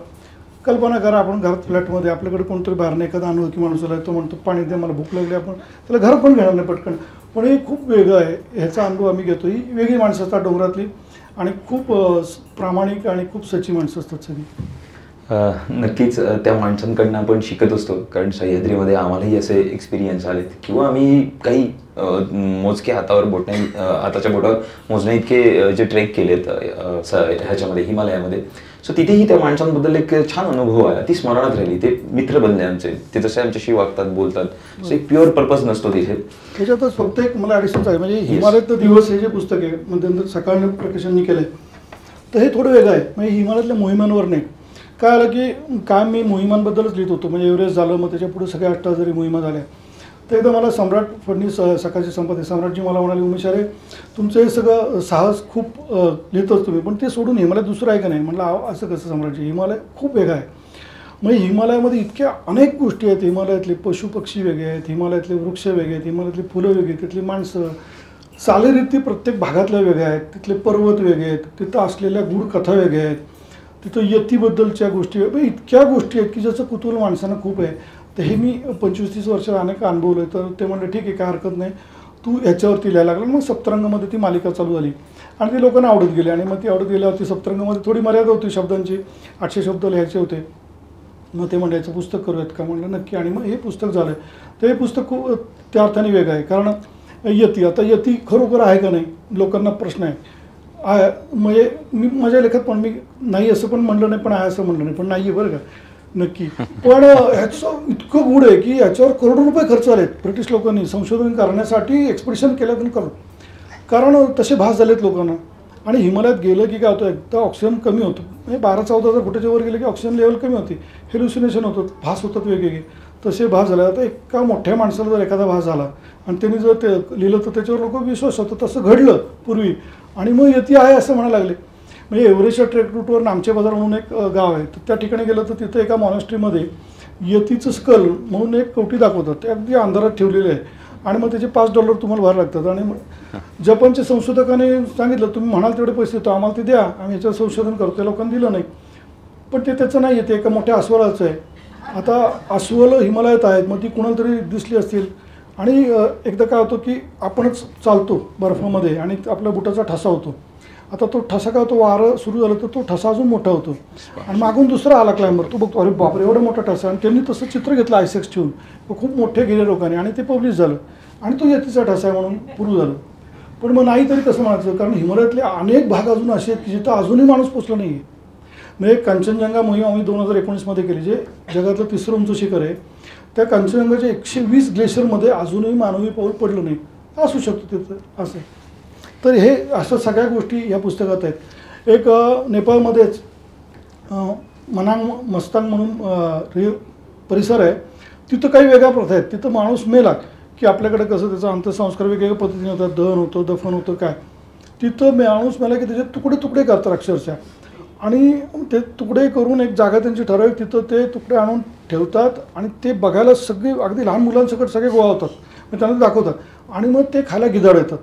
कल्पना करा आपण घरात फ्लॅटमध्ये आपल्याकडे कोणतरी बाहेरनं एखादा अनोळखी माणूस आला, तो म्हणतो पाणी द्या, मला भूक लागली, आपण त्याला घर पण घेणार नाही पटकन. पण हे खूप वेगळं आहे, ह्याचा अनुभव आम्ही घेतो. ही वेगळी माणसं असतात डोंगरातली आणि खूप प्रामाणिक आणि खूप सच्ची माणसं असतात सगळी. नक्कीच त्या माणसांकडनं आपण शिकत असतो, कारण सह्याद्रीमध्ये आम्हालाही असे एक्सपिरियन्स आलेत किंवा आम्ही काही मोजके हाताच्या बोटावर मोजण्या इतके जे ट्रेक केलेत ह्याच्यामध्ये हिमालयामध्ये. सो तिथेही त्या माणसांबद्दल एक छान अनुभव आला, ती स्मरणात राहिली. ते मित्र बनले आमचे, ते जसे आमच्याशी वागतात, बोलतात. सो एक प्युअर पर्पज नसतो तिथे. त्याच्यातच फक्त एक मला ॲडिशनच आहे, म्हणजे हिमालयातलं दिवस हे जे पुस्तक आहे म्हणजे सकाळ प्रकाशांनी केलं आहे, तर हे थोडं वेगळं आहे. म्हणजे हिमालयातल्या मोहिमांवर नाही. काय आलं की काय मी मोहिमांबद्दलच लिहित होतो. म्हणजे एव्हरेस्ट झालं, मग त्याच्या पुढे सगळ्या 18 मोहिमा झाल्या. तर एकदा मला सम्राट फडणीस सकाळची संपत्ती सम्राटजी मला म्हणाले, उमेश अरे तुमचं हे सगळं साहस खूप लिहितोच तुम्ही, पण ते सोडून हिमालय दुसरं आहे का नाही. म्हटलं असं कसं सम्राटजी, हिमालय खूप वेगळा आहे. म्हणजे हिमालयामध्ये इतक्या अनेक गोष्टी आहेत. हिमालयातले पशुपक्षी वेगळे आहेत, हिमालयातले वृक्ष वेगळे आहेत, हिमालयातली फुलं वेगळी, तिथली माणसं, चालीरीती प्रत्येक भागातल्या वेगळ्या आहेत, तिथले पर्वत वेगळे आहेत, तिथं असलेल्या गूढ कथा वेगळ्या आहेत, तिथं यतीबद्दलच्या गोष्टी, इतक्या गोष्टी आहेत की ज्याचं कुतूहल माणसांना खूप आहे. तर हे मी 25-30 वर्षात अनेक अनुभवलं आहे. तर ते म्हणले ठीक आहे, काय हरकत नाही, तू ह्याच्यावरती लिहायला लागला. मग सप्तरंगमध्ये ती मालिका चालू झाली आणि ती लोकांना आवडत गेली. आणि मग ती आवडत गेल्यावरती सप्तरंगमध्ये थोडी मर्यादा होती शब्दांची, 800 शब्द लिहायचे होते. मग ते म्हणायचं पुस्तक करूयात का, म्हणलं नक्की. आणि मग हे पुस्तक झालं. तर हे पुस्तक खूप त्या अर्थाने वेगळं आहे, कारण यती खरोखर आहे का नाही लोकांना प्रश्न आहे. म्हणजे मी माझ्या लेखात पण मी नाही असं पण म्हणलं नाही, पण आहे असं म्हणलं नाही, पण नाही आहे बरं का, नक्की. पण ह्याचं इतकं गुढ आहे की ह्याच्यावर करोडो रुपये खर्च आलेत ब्रिटिश लोकांनी संशोधन करण्यासाठी, एक्सपिडिशन केल्यातून कारण तसे भास झालेत लोकांना. आणि हिमालयात गेलं की काय होतं, एकदा ऑक्सिजन कमी होतं, म्हणजे 12-14,000 फुटाच्या वर गेलं की ऑक्सिजन लेवल कमी होती, हेल्युसिनेशन होतं, भास होतात वेगवेगळे. तसे भास झाले. आता एका मोठ्या माणसाला जर एखादा भास झाला आणि त्यांनी जर ते लिहिलं तर त्याच्यावर लोक विश्वास होतं. तसं घडलं पूर्वी. आणि मग यती आहे असं म्हणायला लागले. म्हणजे एव्हरेस्टच्या ट्रेक रूटवर नामचे बाजार म्हणून एक गाव आहे, तर त्या ठिकाणी गेलं तर तिथं एका मॉनेस्ट्रीमध्ये यतीचं स्कल म्हणून एक कवटी दाखवतात. ते अगदी अंधारात ठेवलेले आहे आणि मग त्याचे $5 तुम्हाला भरावे लागतात. आणि जपानच्या संशोधकाने सांगितलं तुम्ही म्हणाल तेवढे पैसे देतो, आम्हाला ते द्या, आम्ही याच्यावर संशोधन करतो. त्या लोकांनी दिलं नाही. पण ते त्याचं नाही आहे, ते एका मोठ्या अस्वलाचं आहे. आता अस्वलं हिमालयात आहेत, मग ती कुणाला तरी दिसली असतील. आणि एकदा काय होतं की आपणच चालतो बर्फामध्ये आणि आपल्या बुटाचा ठसा होतो आता तो ठसा काय होतो, वारं सुरू झालं तर तो ठसा अजून मोठा होतो आणि मागून दुसरा आला क्लाइंबर, तो बघतो अरे बापरे एवढा मोठा ठसा. आणि त्यांनी तसं चित्र घेतलं आयसेक्स ठेवून खूप मोठे गेले लोकांनी आणि ते पब्लिश झालं आणि तो यतीचा ठसा आहे म्हणून प्रूव्ह झालं. पण मग नाही तरी कसं म्हणायचं, कारण हिमालयातले अनेक भाग अजून असे आहेत की जिथं अजूनही माणूस पोचला नाही आहे. म्हणजे कंचनजंगा मोहीम आम्ही 2019मध्ये केली, जे जगातलं 3रं उंच शिखर आहे. त्या कंचनजंगाच्या 120 ग्लेशियरमध्ये अजूनही मानवी पाऊल पडलं नाही. असू शकतो तिथं असं. तर हे असं सगळ्या गोष्टी या पुस्तकात आहेत. एक नेपाळमध्येच मनांग मस्तांग म्हणून परिसर आहे, तिथं काही वेगळ्या प्रथा आहेत. तिथं माणूस मेला की आपल्याकडे कसं त्याचा अंत्यसंस्कार वेगवेगळ्या पद्धतीने होतात, दहन होतं, दफन होतं काय. तिथं माणूस मेला की त्याचे तुकडे तुकडे करतात अक्षरशः आणि ते तुकडे करून एक जागा त्यांची ठराविक, तिथं ते तुकडे आणून ठेवतात आणि ते बघायला सगळे अगदी लहान मुलांसकट सगळे गोळा होतात, मग त्यांना दाखवतात आणि मग ते खायला गिधाड येतात.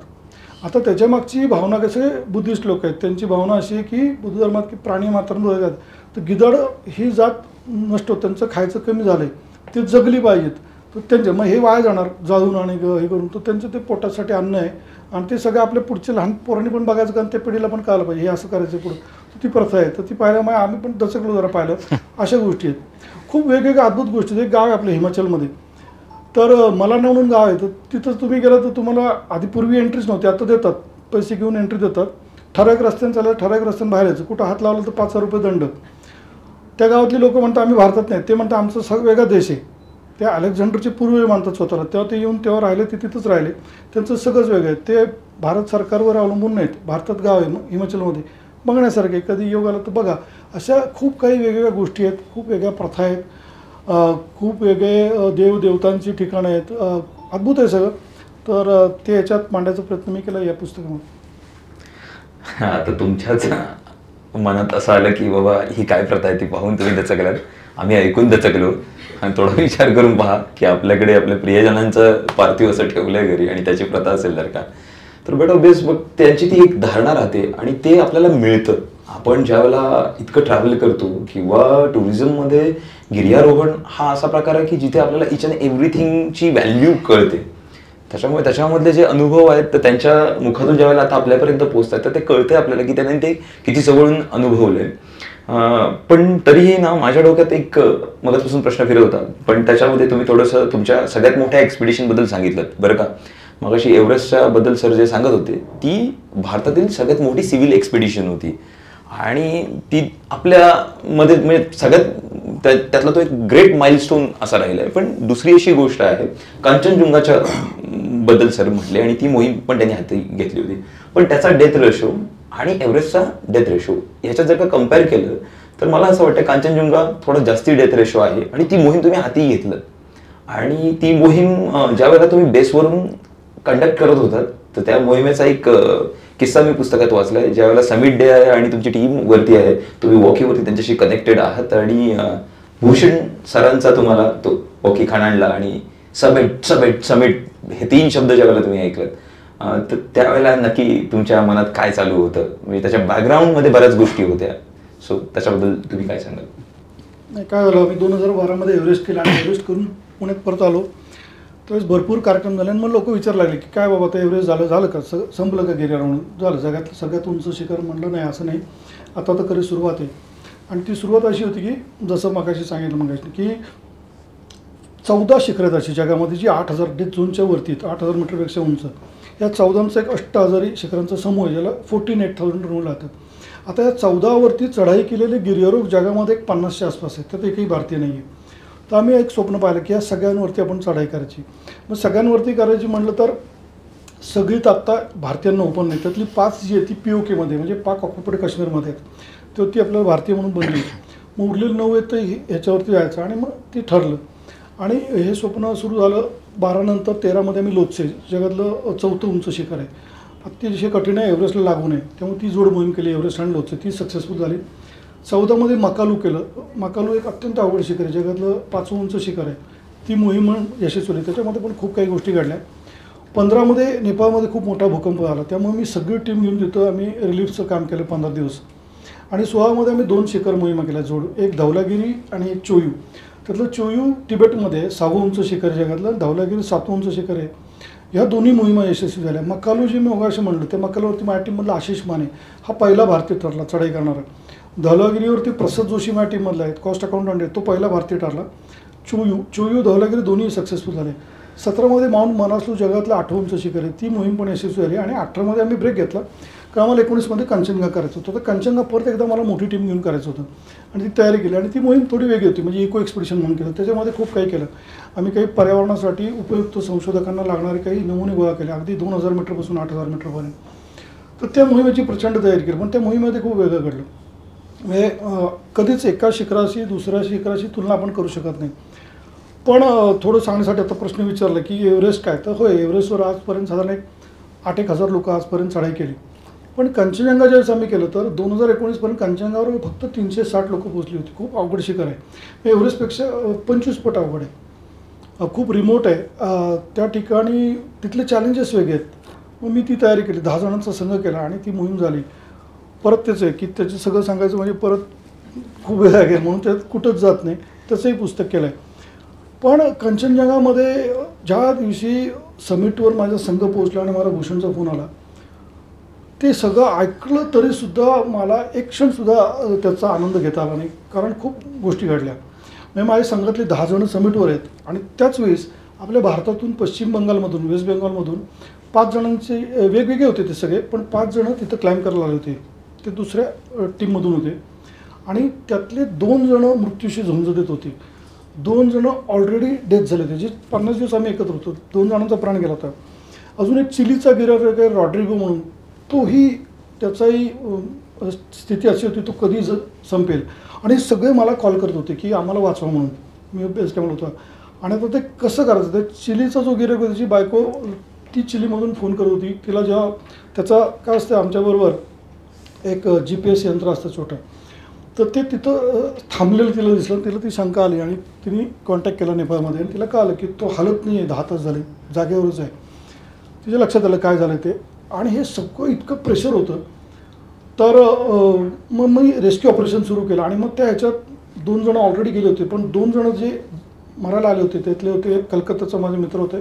आता त्याच्यामागची भावना कसे बुद्धिस्ट लोक आहेत, त्यांची भावना अशी आहे की बुद्ध धर्मात की प्राणी मात्र जगतात, तर गिधाड ही जात नष्ट होत, त्यांचं खायचं कमी झालं आहे, ते जगली पाहिजेत. तर त्यांचे मग हे वाया जाणार जाळून आणि हे करून, तर त्यांचं ते पोटासाठी अन्न आहे आणि ते सगळं आपल्या पुढचे लहान पोरांनी पण बघायचं, कारण त्या पिढीला पण कळायला पाहिजे हे असं करायचं पुढं. ती प्रथा आहे, तर ती पाहिल्यामुळे आम्ही पण दचकलो जरा पाहिलं. अशा गोष्टी आहेत, खूप वेगवेगळ्या अद्भुत गोष्टी. एक गाव आहे आपल्या हिमाचलमध्ये, तर मला म्हणून गाव आहे, तर तिथं तुम्ही गेलं तर तुम्हाला आधी पूर्वी एंट्रीच नव्हती, आता देतात, पैसे घेऊन एंट्री देतात. ठराविक रस्त्याने चाललं, ठराविक रस्त्याने बाहेर यायचं, कुठं हात लावलं तर 5,000 रुपये दंड. त्या गावातली लोक म्हणतात आम्ही भारतात नाही, ते म्हणतात आमचा वेगळा देश आहे. त्या अलेक्झांडरचे पूर्वज मानतात स्वतःला, तेव्हा ते येऊन तेव्हा राहिले, ते तिथंच राहिले, त्यांचं सगळंच वेगळं आहे. ते भारत सरकारवर अवलंबून नाहीत. भारतात गाव आहे हिमाचलमध्ये, बघण्यासारखे, कधी योग आला तर बघा. अशा खूप काही वेगवेगळ्या गोष्टी आहेत, खूप वेगळ्या प्रथा आहेत, खूप वेगळे देवदेवतांची ठिकाणं आहेत, अद्भुत आहे सगळं. तर ते याच्यात मांडायचा प्रयत्न मी केला या पुस्तकामध्ये. आता तुमच्याच मनात असं आलं की बाबा ही काय प्रथा आहे, ती पाहून तुम्ही दचकलात, आम्ही ऐकून दचकलो. आणि थोडा विचार करून पहा की आपल्याकडे आपल्या प्रियजनांचं पार्थिव असं ठेवलंय घरी आणि त्याची प्रथा असेल तर का, तर बेट ऑफ बेस मग त्यांची ती एक धारणा राहते आणि ते आपल्याला मिळतं. आपण ज्यावेळेला इतकं ट्रॅव्हल करतो किंवा टुरिझममध्ये गिर्यारोहण हा असा प्रकार आहे की जिथे आपल्याला इच अँड एव्हरीथिंगची व्हॅल्यू कळते. त्याच्यामुळे त्याच्यामधले जे अनुभव आहेत तर त्यांच्या मुखातून ज्यावेळेला आता आपल्यापर्यंत पोहोचतात तर ते कळतंय आपल्याला की त्यांनी ते किती जवळून अनुभवलंय. पण तरीही ना माझ्या डोक्यात एक मगाचपासून प्रश्न फिरत होता, पण त्याच्यामध्ये तुम्ही थोडंसं तुमच्या सगळ्यात मोठ्या एक्सपिडिशन बद्दल सांगितलं बरं का. मगाशी एव्हरेस्टच्या बद्दल सर जे सांगत होते ती भारतातील सगळ्यात मोठी सिव्हिल एक्सपिडिशन होती आणि ती आपल्यामध्ये म्हणजे सगळ्यात त्यातला तो एक ग्रेट माइलस्टोन असा राहिला आहे. पण दुसरी अशी गोष्ट आहे, कांचनजुंगाच्या बद्दल सर म्हटले आणि ती मोहीम पण त्यांनी हाती घेतली होती, पण त्याचा डेथ रेशो आणि एव्हरेस्टचा डेथ रेशो ह्याच्यात जर का कम्पेअर केलं तर मला असं वाटतं कांचनजुंगा थोडा जास्ती डेथ रेशो आहे आणि ती मोहीम तुम्ही हाती घेतलं. आणि ती मोहीम ज्या वेळेला तुम्ही बेसवरून कंडक्ट करत होतात तर त्या मोहिमेचा एक किस्सा मी पुस्तकात वाचलाय. ज्या वेळेला समिट डे आहे आणि तुमची टीम वरती आहे, तुम्ही वॉकीवरती त्यांच्याशी कनेक्टेड आहात आणि भूषण सरांचा तुम्हाला तो वॉकी खाण आणला आणि समिट समिट समिट हे 3 शब्द ज्या वेळेला तुम्ही ऐकलात तर त्यावेळेला नक्की तुमच्या मनात काय चालू होतं, म्हणजे त्याच्या बॅकग्राऊंडमध्ये बऱ्याच गोष्टी होत्या, सो त्याच्याबद्दल तुम्ही काय सांगाल? नाही, काय झालं, आम्ही 2012मध्ये एव्हरेस्ट केला आणि एव्हरेस्ट करून पुण्यात परत आलो. त्यावेळेस भरपूर कार्यक्रम झाले आणि मग लोक विचार लागले की काय बाबा आता एव्हरेस्ट झालं का, संपलं का गिर्यारोहण झालं, जगातलं सगळ्यात उंच शिखर. म्हणलं नाही, असं नाही, आता तर खरी सुरुवात आहे. आणि ती सुरुवात अशी होती की जसं मगाशी सांगितलं मगाशी की 14 शिखरं आहेत अशी जगामध्ये जी 8,000 झोनच्या वरती आहेत, 8,000 मीटरपेक्षा उंच. या 14चा एक अष्टहजारी शिखरांचा समूह आहे, ज्याला 48,000 म्हणून राहतात. आता या 14वरती चढाई केलेले गिर्यारोहक जगामध्ये एक 50च्या आसपास आहेत, त्यात एकही भारतीय नाही आहे. तर आम्ही एक स्वप्न पाहिलं की या सगळ्यांवरती आपण चढाई करायची. मग सगळ्यांवरती करायची म्हटलं तर सगळीत आत्ता भारतीयांना ओपन नाही, त्यातली 5 जी आहे ती POKमध्ये म्हणजे पाक ऑक्युपाईड काश्मीरमध्ये आहेत, तर ती आपल्याला भारतीय म्हणून बनली. मग उरलेली 9 आहेत तर ह्याच्यावरती जायचं आणि मग ते ठरलं. आणि हे स्वप्न सुरू झालं 12 नंतर 13मध्ये आम्ही लोत्से, जगातलं 4थं उंच शिखर आहे, अतिशय कठीण आहे, एव्हरेस्टला लागू नये, त्यामुळे ती जोड मोहीम केली एव्हरेस्ट आणि लोत्से, ती सक्सेसफुल झाली. 14मध्ये मकालू केलं. मकालू एक अत्यंत अवघड शिखर आहे, जगातलं 5वं उंच शिखर आहे, ती मोहीम यशस्वी झाली. त्याच्यामध्ये पण खूप काही गोष्टी घडल्या. 15मध्ये नेपाळमध्ये खूप मोठा भूकंप झाला, त्यामुळे मी सगळी टीम घेऊन तिथं आम्ही रिलीफचं काम केलं 15 दिवस. आणि 16मध्ये आम्ही 2 शिखर मोहिमा केल्या जोड, एक धवलागिरी आणि एक चोयू. त्यातलं चोयू तिबेटमध्ये 6वं उंच शिखर जगातलं, धवलागिरी 7वं उंच शिखर आहे. ह्या दोन्ही मोहिमा यशस्वी झाल्या. मकालू जे मी मगाशी म्हणलं त्या मकालूवरती माझ्या टीममधला आशिष माने हा पहिला भारतीय ठरला चढाई करणारा. धवलागिरीवरती प्रसाद जोशी माझ्या टीममधला आहे, कॉस्ट अकाउंटंट आहे, तो पहिला भारतीय ठरला. चोयू धवलागिरी दोन्ही सक्सेसफुल झाले. 17मध्ये माउंट मनासलू जगातलं 8वं उंच शिखर आहे, ती मोहीम पण यशस्वी झाली. आणि 18मध्ये आम्ही ब्रेक घेतला कारण आम्हाला 19मध्ये कंचनगा करायचं होतं. तर कंचनगा परत एकदा मला मोठी टीम घेऊन करायचं होतं आणि ती तयारी केली. आणि ती मोहीम थोडी वेगळी होती, म्हणजे इको एक्सपिडिशन म्हणून केलं. त्याच्यामध्ये खूप काही केलं आम्ही. काही पर्यावरणासाठी उपयुक्त संशोधकांना लागणारे काही नमुने गोळा केले, अगदी 2000 मीटरपासून 8000 मीटरपर्यंत. तर त्या मोहिमेची प्रचंड तयारी केली, पण त्या मोहिमेमध्ये खूप वेगळं घडलं. म्हणजे कधीच एका शिखराशी दुसऱ्या शिखराशी तुलना आपण करू शकत नाही. पण थोडं सांगण्यासाठी आता प्रश्न विचारला की एव्हरेस्ट काय, तर होय, एव्हरेस्टवर आजपर्यंत साधारण 8,000 लोक आजपर्यंत चढाई केली. पण कंचनजंगा ज्यावेळेस आम्ही केलं तर 2019पर्यंत कंचनजंगावर फक्त 360 लोक पोहोचली होती. खूप अवघड शिखर आहे, एव्हरेस्टपेक्षा 25 पट अवघड आहे, खूप रिमोट आहे. त्या ठिकाणी तिथले चॅलेंजेस वेगळे आहेत. मग मी ती तयारी केली, 10 जणांचा संघ केला आणि ती मोहीम झाली. परत तेच आहे की त्याचं सगळं सांगायचं म्हणजे परत खूप वेळ लागेल, म्हणून त्यात कुठंच जात नाही. त्याचंही पुस्तक केलं आहे. पण कंचनजंगामध्ये ज्या दिवशी समिटवर माझा संघ पोहोचला आणि मला भूषणचा फोन आला, ते सगळं ऐकलं तरीसुद्धा मला एक क्षणसुद्धा त्याचा आनंद घेता आला नाही, कारण खूप गोष्टी घडल्या. म्हणजे माझ्या संघातले 10 जण समिटवर आहेत आणि त्याच वेळेस आपल्या भारतातून पश्चिम बंगालमधून वेस्ट बेंगॉलमधून 5 जणांचे वेगवेगळे होते ते सगळे, पण 5 जण तिथं क्लाइंब करायला आले होते. ते दुसऱ्या टीममधून होते आणि त्यातले 2 जण मृत्यूशी झुंज देत होते. 2 जण ऑलरेडी डेथ झाले होते, जे 50 दिवस आम्ही एकत्र होतो. 2 जणांचा प्राण गेला होता. अजून एक चिलीचा गिरायक रॉड्रिगो म्हणून, तोही त्याचाही स्थिती अशी होती तो कधी संपेल. आणि सगळे मला कॉल करत होते की आम्हाला वाचवा म्हणून. मी बेस कॅम्पला होता आणि आता ते कसं करायचं. ते चिलीचा जो गिरायक होता त्याची बायको ती चिलीमधून फोन करत होती. तिला जेव्हा त्याचा काय असतं आमच्याबरोबर एक GPS यंत्र असतं छोटं, तर ते तिथं थांबलेलं तिला दिसलं. तिला ती शंका आली आणि तिने कॉन्टॅक्ट केला नेपाळमध्ये आणि तिला कळलं की तो हालत नाही आहे, 10 तास झाले जागेवरच आहे. तिच्या लक्षात आलं काय झालं ते. आणि हे सगळं इतकं प्रेशर होतं. तर मग मी रेस्क्यू ऑपरेशन सुरू केलं आणि मग त्या ह्याच्यात 2 जण ऑलरेडी गेले होते, पण 2 जण जे मरायला आले होते त्यातले होते कलकत्ताचा माझे मित्र होते.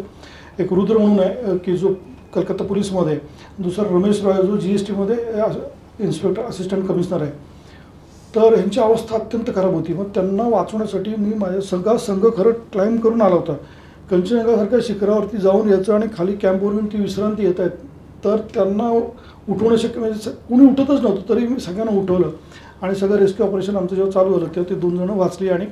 एक रुद्र म्हणून आहे की जो कलकत्ता पोलीसमध्ये, दुसरा रमेश रॉय जो GSTमध्ये इन्स्पेक्टर असिस्टंट कमिशनर आहे. तर ह्यांची अवस्था अत्यंत खराब होती. मग त्यांना वाचवण्यासाठी मी माझ्या सगळा संघ खरं क्लाइंब करून आला होता. कंचनजंगासारख्या शिखरावरती जाऊन यायचं आणि खाली कॅम्पवरून ती विश्रांती येत आहेत, तर त्यांना उठवणं शक्य, म्हणजे कुणी उठतच नव्हतं, तरी मी सगळ्यांना उठवलं आणि सगळं रेस्क्यू ऑपरेशन आमचं जेव्हा चालू झालं तेव्हा ते 2 जण वाचली. आणि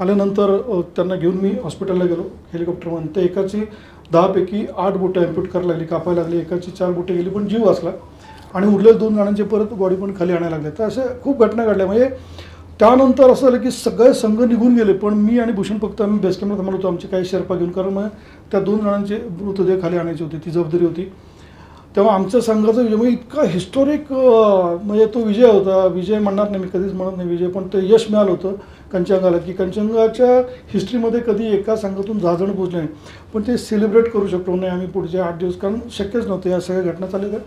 आल्यानंतर त्यांना घेऊन मी हॉस्पिटलला गेलो हेलिकॉप्टरमध्ये. तर एकाची 10 पैकी 8 बोटं ॲम्प्यूट करायला लागली, कापायला लागली. एकाची 4 बोटं गेली पण जीव वाचला आणि उरलेल्या 2 जणांचे परत बॉडी पण खाली आणायला लागले. तर अशा खूप घटना घडल्या. म्हणजे त्यानंतर असं झालं की सगळे संघ निघून गेले, पण मी आणि भूषण फक्त आम्ही बेस कॅम्पला थांबलो होतो आमचे काही शेर्पा घेऊन, कारण मग त्या 2 जणांचे मृतदेह खाली आणायचे होते, ती जबाबदारी होती. तेव्हा आमच्या संघाचा विजय म्हणजे इतका हिस्टॉरिक, म्हणजे तो विजय होता. विजय म्हणणार नाही मी, कधीच म्हणत नाही विजय, पण ते यश मिळालं होतं कंचनजंगाला, की कंचनजंगाच्या हिस्ट्रीमध्ये कधी एका संघातून 10 जण पोचले नाही. पण ते सेलिब्रेट करू शकलो नाही आम्ही पुढचे 8 दिवस, कारण शक्यच नव्हतं. या सगळ्या घटना चालल्या.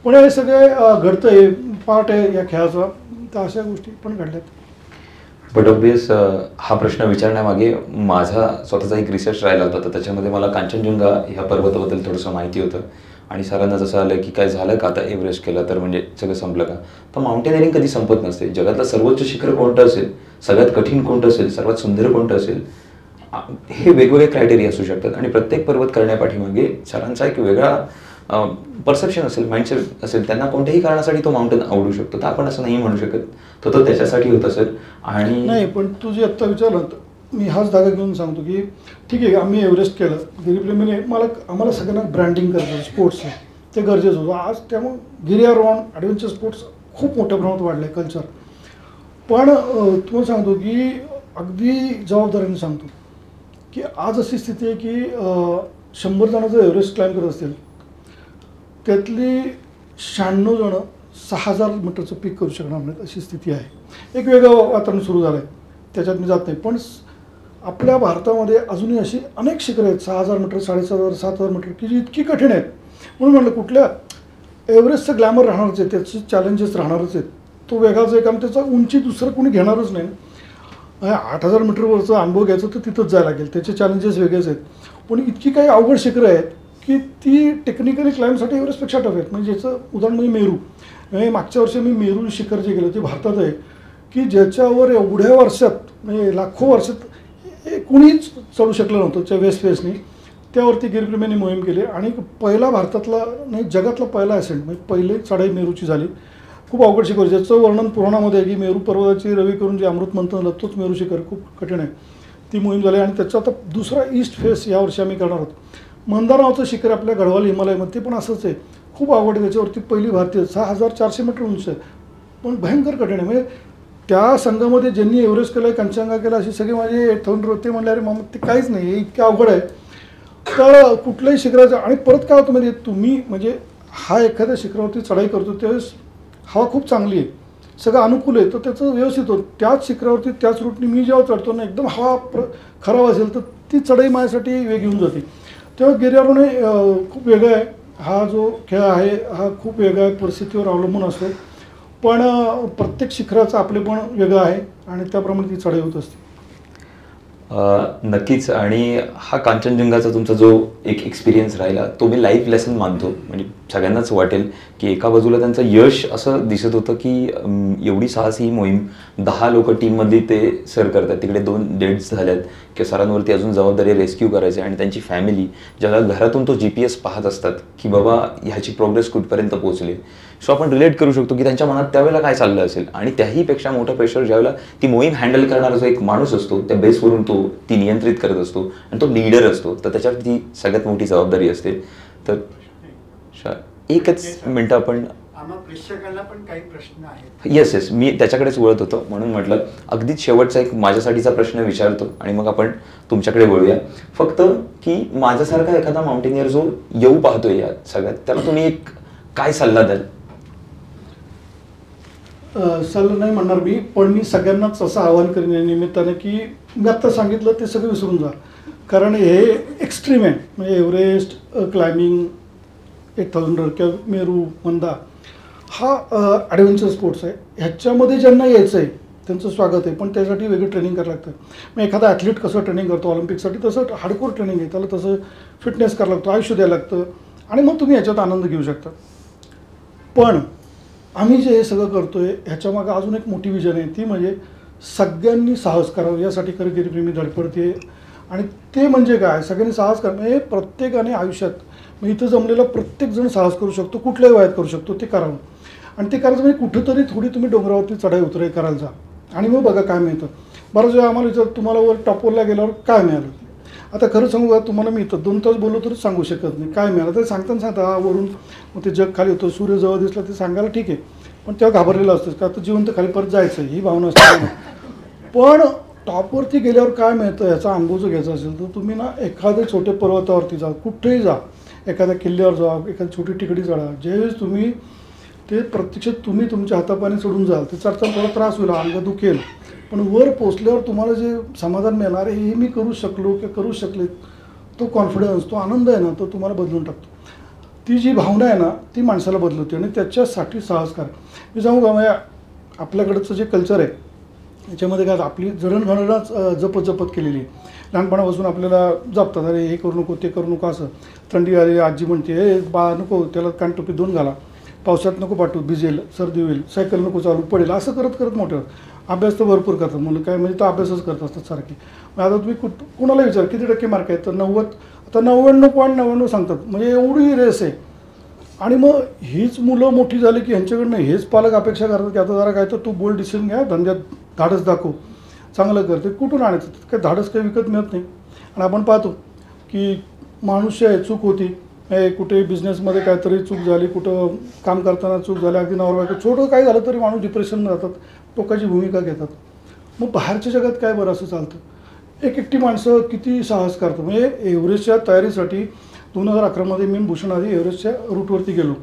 पण हे सगळे घडतं आहे, पार्ट आहे या खेळाचा. तर अशा गोष्टी पण घडल्यात. बट ऑब्वियस हा प्रश्न विचारण्यामागे माझा स्वतःचा एक रिसर्च राहिला होता. तर त्याच्यामध्ये मला कांचनजंगा ह्या पर्वताबद्दल थोडंसं माहिती होतं आणि सरांना जसं आलं की काय झालं का आता एव्हरेस्ट केलं तर म्हणजे सगळं संपलं का. तर माउंटेनिअरिंग कधी संपत नसते. जगातलं सर्वोच्च शिखर कोणतं असेल, सगळ्यात कठीण कोणतं असेल, सर्वात सुंदर कोणतं असेल, हे वेगवेगळे क्रायटेरिया असू शकतात. आणि प्रत्येक पर्वत करण्यापाठीमागे सरांचा एक वेगळा परसेप्शन असेल, माइंडसेट असेल. त्यांना कोणत्याही कारणासाठी तो माउंटेन आवडू शकतो. तर आपण असं नाही म्हणू शकत तो त्याच्यासाठी होत असेल. आणि नाही, पण तू जे आत्ता विचारलं मी हाच धागा घेऊन सांगतो की ठीक आहे आम्ही एव्हरेस्ट केलं, दिलीपने आम्हाला सगळ्यांना ब्रँडिंग करायचं स्पोर्ट्सचं, ते गरजेचं होतं. आज त्यामुळे गिर्यारोहण, ॲडव्हेंचर स्पोर्ट्स खूप मोठ्या प्रमाणात वाढलं आहे कल्चर. पण तुम्हाला सांगतो की अगदी जबाबदारीने सांगतो की आज अशी स्थिती आहे की 100 जण जर एव्हरेस्ट क्लाइंब करत असतील त्यातली 96 जण 6000 मीटरचं पीक करू शकणार नाहीत, अशी स्थिती आहे. एक वेगळं वातावरण सुरू झालं आहे, त्याच्यात मी जात नाही. पण आपल्या भारतामध्ये अजूनही अशी अनेक शिखरं आहेत 6000 मीटर, 7500, 7000 मीटर की जी इतकी कठीण आहेत. म्हणून म्हटलं कुठल्या एव्हरेस्टचं ग्लॅमर राहणारच आहे, त्याचे चॅलेंजेस राहणारच आहेत. तो वेगळाच आहे, कारण त्याचा उंची दुसरं कोणी घेणारच नाही. 8000 मीटरवरचा अनुभव घ्यायचा तर तिथंच जायला लागेल, त्याचे चॅलेंजेस वेगळेच आहेत. पण इतकी काही अवघड शिखरं आहेत की ती टेक्निकली क्लाइम्बसाठी एव्हरेस्टपेक्षा टफ आहेत. म्हणजे ज्याचं उदाहरण म्हणजे मेरू. म्हणजे मागच्या वर्षी मी मेरू शिखर जे गेलं ते भारतात आहे की ज्याच्यावर एवढ्या वर्षात म्हणजे लाखो वर्षात कुणीच चढू शकलं नव्हतं त्या वेस्ट फेसनी. त्यावरती गिरप्रेमींनी मोहीम केली आणि पहिला भारतातला नाही जगातला पहिला ॲसेंट म्हणजे पहिली चढाई मेरूची झाली. खूप अवघड शिखर ज्याचं वर्णन पुराणामध्ये आहे की मेरू पर्वताची रवी करून जे अमृत मंथन झालं तोच मेरू शिखर खूप कठीण आहे. ती मोहीम झाली आणि त्याचा आता दुसरा ईस्ट फेस यावर्षी आम्ही करणार आहोत. मंदार नावाचं शिखर आपल्या गढवाल हिमालयामध्ये ते पण असंच आहे. खूप आवड आहे त्याच्यावरती. पहिली भारतीय 6400 मीटर उंच आहे पण भयंकर कठीण आहे. म्हणजे त्या संघामध्ये ज्यांनी एव्हरेस्ट केलं आहे कंचनजंगा केला अशी सगळे माझे ते म्हणले अरे मामा ते काहीच नाही हे इतकं अवघड आहे. तर कुठल्याही शिखराचं आणि परत काय होतं म्हणजे तुम्ही म्हणजे हा एखाद्या शिखरावरती चढाई करतो त्यावेळेस हवा खूप चांगली आहे सगळं अनुकूल आहे तर त्याचं व्यवस्थित होतं. त्याच शिखरावरती त्याच रूटनी मी जेव्हा चढतो ना एकदम हवा खराब असेल तर ती चढाई माझ्यासाठी वेग घेऊन जाते. तेव्हा गिर्यारोहण खूप वेगळं आहे. हा जो खेळ आहे हा खूप वेगळा आहे परिस्थितीवर अवलंबून असतो पण प्रत्येक शिखराचं आपलेपण वेगळं आहे आणि त्याप्रमाणे ती चढाई होत असते. नक्कीच. आणि हा कांचनजंगाचा तुमचा जो एक एक्सपिरियन्स राहिला तो मी लाईफ लेसन मानतो. म्हणजे सगळ्यांनाच वाटेल की एका बाजूला त्यांचं यश असं दिसत होतं की एवढी साहसी ही मोहीम 10 लोक टीममधली ते सर करतात. तिकडे 2 डेथ्स झाल्यात की सरांवरती अजून जबाबदारी रेस्क्यू करायची आणि त्यांची फॅमिली ज्याला घरातून तो GPS पाहत असतात की बाबा ह्याची प्रोग्रेस कुठपर्यंत पोहोचली. सो आपण रिलेट करू शकतो की त्यांच्या मनात त्यावेळेला काय चाललं असेल. आणि त्याहीपेक्षा मोठं प्रेशर ज्यावेळेला ती मोहीम हँडल करणारा जो एक माणूस असतो त्या बेसवरून तो ती नियंत्रित करत असतो आणि तो लीडर असतो तर त्याच्यावर ती सगळ्यात मोठी जबाबदारी असते. तर एकच मिनटं आपण प्रेक्षकांना पण काही प्रश्न आहेत. येस मी त्याच्याकडेच वळत होतो म्हणून म्हटलं अगदीच शेवटचा एक माझ्यासाठीचा प्रश्न विचारतो आणि मग आपण तुमच्याकडे वळूया. फक्त की माझ्यासारखा एखादा माउंटेनियर जो येऊ पाहतोय या सगळ्यात त्याला तुम्ही एक काय सल्ला द्याल? सल्ला नाही म्हणणार मी पण मी सगळ्यांनाच असं आवाहन करेन या निमित्ताने की मी आत्ता सांगितलं ते सगळं विसरून जा. कारण हे एक्स्ट्रीम आहे म्हणजे एव्हरेस्ट क्लाइम्बिंग 8000 किंवा मेरू मंदा हा ॲडव्हेंचर स्पोर्ट्स आहे. ह्याच्यामध्ये ज्यांना यायचं आहे त्यांचं स्वागत आहे पण त्यासाठी वेगळं ट्रेनिंग करावं लागतं. मग एखादा ॲथलीट कसं ट्रेनिंग करतो ऑलिम्पिकसाठी तसं हार्डकोर ट्रेनिंग आहे त्याला तसं फिटनेस करावं लागतं आयुष्य द्यायला लागतं आणि मग तुम्ही ह्याच्यात आनंद घेऊ शकता. पण आम्ही जे हे सगळं करतो आहे ह्याच्यामागं अजून एक मोठी विजन आहे ती म्हणजे सगळ्यांनी साहस करावं यासाठी खरं गिरीप्रेमी धडपडते. आणि ते म्हणजे काय सगळ्यांनी साहस करणं म्हणजे प्रत्येकाने आयुष्यात मग इथं जमलेला प्रत्येकजण साहस करू शकतो कुठल्याही वयात करू शकतो ते करावं. आणि ते करायचं म्हणजे कुठंतरी थोडी तुम्ही डोंगरावरती चढाई उतराई करायला जा आणि मग बघा काय मिळतं. बरं जेव्हा आम्हाला विचार तुम्हाला वर टॉपवरला गेल्यावर काय मिळालं आता खरं सांगू का तुम्हाला मी इथं 2 तास बोललो तरी सांगू शकत नाही काय मिळालं. तर सांगता वरून मग ते जग खाली होतं सूर्य जवळ दिसला ते सांगायला ठीक आहे पण तेव्हा घाबरलेलं असतं का आता जिवंत खाली परत जायचं ही भावना असते. पण टॉपवरती गेल्यावर काय मिळतं याचा अनुभव जर घ्यायचा असेल तर तुम्ही ना एखाद्या छोट्या पर्वतावरती जा कुठेही जा एखाद्या किल्ल्यावर जा एखादी छोटी टिकडी चढा ज्यावेळेस तुम्ही ते प्रत्यक्षात तुम्ही तुमच्या हातापाणी सोडून जाल ते चढताना थोडा त्रास होईल अंग दुखेल पण वर पोचल्यावर तुम्हाला जे समाधान मिळणार हे मी करू शकलो किंवा करू शकले तो कॉन्फिडन्स तो आनंद आहे ना तो तुम्हाला बदलून टाकतो. ती जी भावना आहे ना ती माणसाला बदलवते आणि त्याच्यासाठी साहस करा. मी सांगू का म्हणजे आपल्याकडचं जे कल्चर आहे याच्यामध्ये काय आपली जडणघडणच जपत केलेली आहे. लहानपणापासून आपल्याला जपतात अरे हे करू नको ते करू नको असं थंडी आली आजी म्हणते हे बा नको त्याला कानटोपी 2 घाला पावसात नको पाठवू भिजेल सर्दी होईल सायकल नको चालू पडेल असं करत मोठं अभ्यास तर भरपूर करतात मुलं काय म्हणजे तर अभ्यासच करत असतात सारखे. मग आता तुम्ही कुणाला विचार किती टक्के मार्क आहेत तर 90 आता 99.99 सांगतात म्हणजे एवढी रेस आहे. आणि मग हीच मुलं मोठी झाली की ह्यांच्याकडनं हेच पालक अपेक्षा करतात की आता जरा काय तर तू बोल्ड डिसिजन घ्या धंद्यात धाडस दाखव चांगलं करते कुठून आणायचं काय धाडस काही विकत मिळत नाही. आणि आपण पाहतो की मनुष्य आहे चूक होती कुठे बिझनेसमध्ये काहीतरी चूक झाली कुठं काम करताना चूक झाली अगदी नवरा छोटं काय झालं तरी माणूस डिप्रेशनमध्ये जातात टोकाची भूमिका घेतात. मग बाहेरच्या जगात काय बरं असं चालतं एकटी माणसं किती साहस करतात. म्हणजे एव्हरेस्टच्या तयारीसाठी 2011मध्ये मी भूषण आधी एव्हरेस्टच्या रूटवरती गेलो.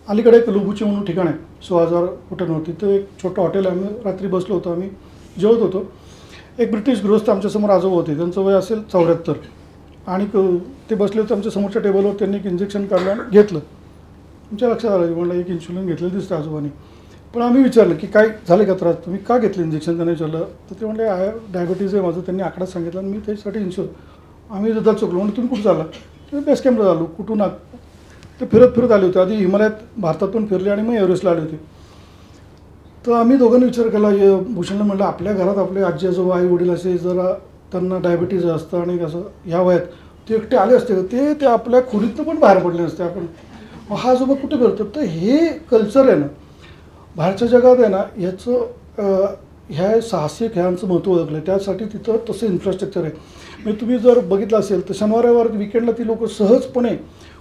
अलीकडे एक लुबुची म्हणून ठिकाण आहे 16,000 फुटांवरती तर एक छोटं हॉटेल आहे. आम्ही रात्री बसलो होतो आम्ही जेवत होतो. एक ब्रिटिश गृहस्थ आमच्यासमोर आजोबा होते त्यांचं वय असेल 74 आणि ते बसले होते आमच्या समोरच्या टेबलवर त्यांनी एक इंजेक्शन काढलं आणि घेतलं. तुमच्या लक्षात आलं म्हणलं एक इन्शुलिन घेतलेलं दिसतं आजोबांनी. पण आम्ही विचारलं की काय झालं का त्रास तुम्ही का घेतलं इंजेक्शन त्यांनी विचारलं तर ते म्हणले डायबिटीज आहे माझं त्यांनी आकडा सांगितला आणि मी त्याच्यासाठी आम्ही सुद्धा चुकलो म्हणजे तुम्ही कुठं चालला बेस कॅम्पला आलो. कुठून ते फिरत आले होते. आधी हिमालयात भारतात पण फिरले आणि मग एव्हरेस्टला आले होते. तर आम्ही दोघांनी विचार केला, भूषणला म्हटलं आपल्या घरात आपले आजी आजोबा आई वडील असे जरा त्यांना डायबिटीज असतं आणि असं ह्या वयात ते एकटे आले असते का, ते आपल्या खोलीतनं पण बाहेर पडले नसते. आपण हा आजोबा कुठे फिरतात. तर हे कल्चर आहे ना बाहेरच्या जगात आहे ना, ह्याचं ह्या साहसी खेळांचं महत्त्व ओळखलं आहे. त्यासाठी तिथं तसं इन्फ्रास्ट्रक्चर आहे. म्हणजे तुम्ही जर बघितलं असेल तर शनिवार रविवार विकेंडला ती लोक सहजपणे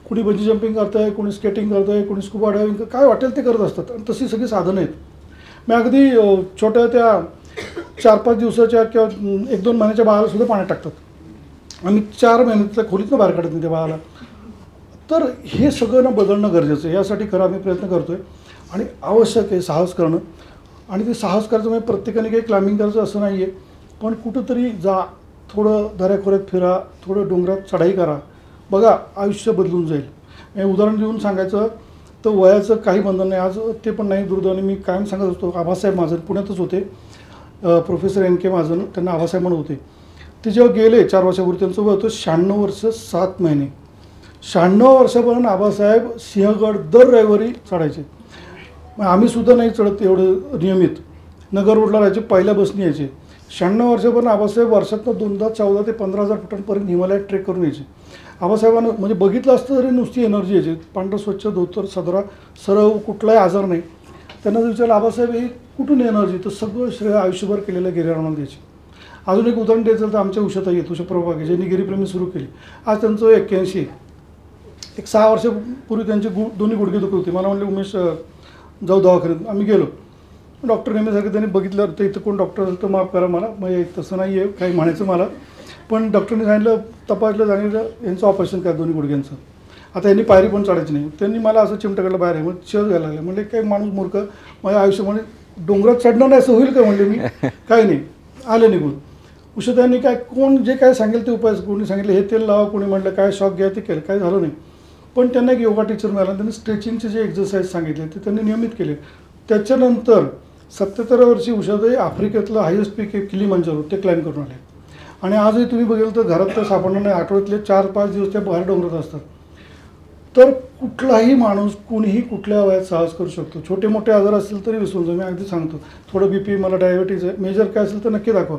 कुणी बंजी जम्पिंग करत आहे, कोणी स्केटिंग करत आहे, कोणी स्कुबा डायव्हिंग, काय वाटेल ते करत असतात. आणि तशी सगळी साधनं आहेत. मी अगदी छोट्या त्या 4-5 दिवसाच्या किंवा 1-2 महिन्याच्या बाळालासुद्धा पाण्यात टाकतात. आम्ही 4 महिन्याच्या खोलीतनं बाहेर काढत नाही त्या बाळाला. तर हे सगळं ना बदलणं गरजेचं आहे. यासाठी खरं आम्ही प्रयत्न करतो आहे आणि आवश्यक आहे साहस करणं. आणि ते साहस करायचं म्हणजे प्रत्येकाने काही क्लाइम्बिंग करायचं असं नाही आहे, पण कुठंतरी जा, थोडं दऱ्याखोऱ्यात फिरा, थोडं डोंगरात चढाई करा, बघा आयुष्य बदलून जाईल. हे उदाहरण देऊन सांगायचं तर वयाचं काही बंधन नाही. आज ते पण नाही दुर्दैवाने. मी कायम सांगत असतो, आबासाहेब महाजन पुण्यातच होते, प्रोफेसर NK महाजन, त्यांना आबासाहेब म्हणत होते. ते जेव्हा गेले 4 वर्षापूर्वी त्यांचं वय होतं 96 वर्ष 7 महिने. 96 वर्षापर्यंत आबासाहेब सिंहगड दर रविवारी चढायचे. मग आम्हीसुद्धा नाही चढत एवढं नियमित. नगर रोडला राहायचे, पहिल्या बसनी यायचे. 96 वर्षापर्यंत आबासाहेब वर्षातनं 2दा 14 ते 15,000 फुटांपर्यंत हिमालयात ट्रेक करून यायचे. आबासाहेबांना म्हणजे बघितलं असतं तरी नुसती एनर्जी यायची. पांढरं स्वच्छ धोतर, सदरा, सरळ, कुठलाही आजार नाही. त्यांना जर विचारलं आबासाहेब ही कुठून एनर्जी, तर सगळं श्रेय आयुष्यभर केलेल्या गिर्यारोहणाला द्यायचे. अजून एक उदाहरण द्यायचं तर आमच्या उषाताई आहेत, उषा प्रभागे, ज्यांनी गिरीप्रेमी सुरू केली. आज त्यांचं 81. एक 6 वर्षापूर्वी त्यांचे दोन्ही गुडघे दुखत होते. मला म्हणले उमेश जाऊ दवाखान्यात. आम्ही गेलो. डॉक्टर नेहमीसारखं त्यांनी बघितलं तर इथं कोण डॉक्टर तर माफ करा मला, म्हणजे तसं नाही आहे काही म्हणायचं मला, पण डॉक्टरने सांगितलं, तपासलं, सांगितलं यांचं ऑपरेशन करा दोन्ही गुडघ्यांचं. आता यांनी पायरी पण चढायची नाही. त्यांनी मला असं चिमटकडलं बाहेर आहे, मग शेअर घ्यायला लागले. म्हणजे काही माणूस मूर्ख, माझ्या आयुष्यामध्ये डोंगरात चढणार नाही असं होईल का म्हणले मी, काही नाही, आले निघून. उषाताईंनी काय कोण जे काय सांगेल ते उपाय, कोणी सांगितलं हे तेल लावा, कोणी म्हटलं काय शॉक घ्या, ते केलं, काही झालं नाही. पण त्यांना एक योगा टीचर मिळाला. त्यांनी स्ट्रेचिंगचे जे एक्झरसाईज सांगितले ते त्यांनी नियमित केले. त्याच्यानंतर 77 वर्षी उषाताई आफ्रिकेतलं हायेस्ट पीक किलीमंजारो ते क्लाइम्ब करून आले. आणि आजही तुम्ही बघितलं तर घरात तर सापडणार नाही, आठवड्यातले 4-5 दिवस त्या बाहेर डोंगरात असतात. तर कुठलाही माणूस कुणीही कुठल्या वयात साहस करू शकतो. छोटे मोठे आजार असतील तरी विसरून जा. मी अगदी सांगतो, थोडं BP, मला डायबिटीज आहे, मेजर काय असेल तर नक्की दाखवा.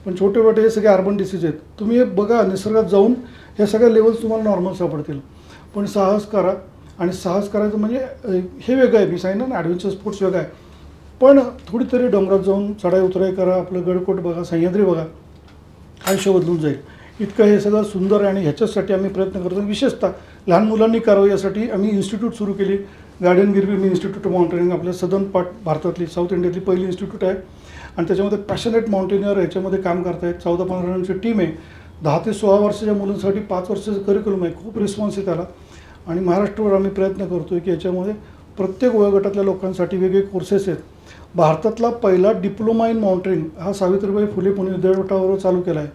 पण छोटे मोठे हे सगळे अर्बन डिसीज आहेत. तुम्ही बघा निसर्गात जाऊन ह्या सगळ्या लेवल्स तुम्हाला नॉर्मल सापडतील. पण साहस करा. आणि साहस करायचं म्हणजे हे वेगळं आहे. मी सांगितलं ना ॲडव्हेंचर स्पोर्ट्स वेगळं आहे, पण थोडी तरी डोंगरात जाऊन चढाई उतराई करा, आपलं गडकोट बघा, सह्याद्री बघा, आयुष्य बदलून जाईल. इतकं हे सगळं सुंदर आहे. आणि ह्याच्यासाठी आम्ही प्रयत्न करतो. विशेषतः लहान मुलांनी करावं यासाठी आम्ही इन्स्टिट्यूट सुरू केली, गार्डन गिरगिर्मी इन्स्टिट्यूट ऑफ माउंटेनिंग. आपल्या सदर्न पार्ट भारतातली, साऊथ इंडियातली पहिली इन्स्टिट्यूट आहे. आणि त्याच्यामध्ये पॅशनेट माउंटेनियर ह्याच्यामध्ये काम करतायत. 14-15 जणांची टीम आहे. 10 ते 16 वर्षाच्या मुलांसाठी 5 वर्षाचं करिक्युलम आहे. खूप रिस्पॉन्स आहे त्याला. आणि महाराष्ट्रावर आम्ही प्रयत्न करतो आहे की याच्यामध्ये प्रत्येक वयोगटातल्या लोकांसाठी वेगवेगळे कोर्सेस आहेत. भारतातला पहिला डिप्लोमा इन माउंटेनिंग हा सावित्रीबाई फुले पुणे विद्यापीठावर चालू केला आहे.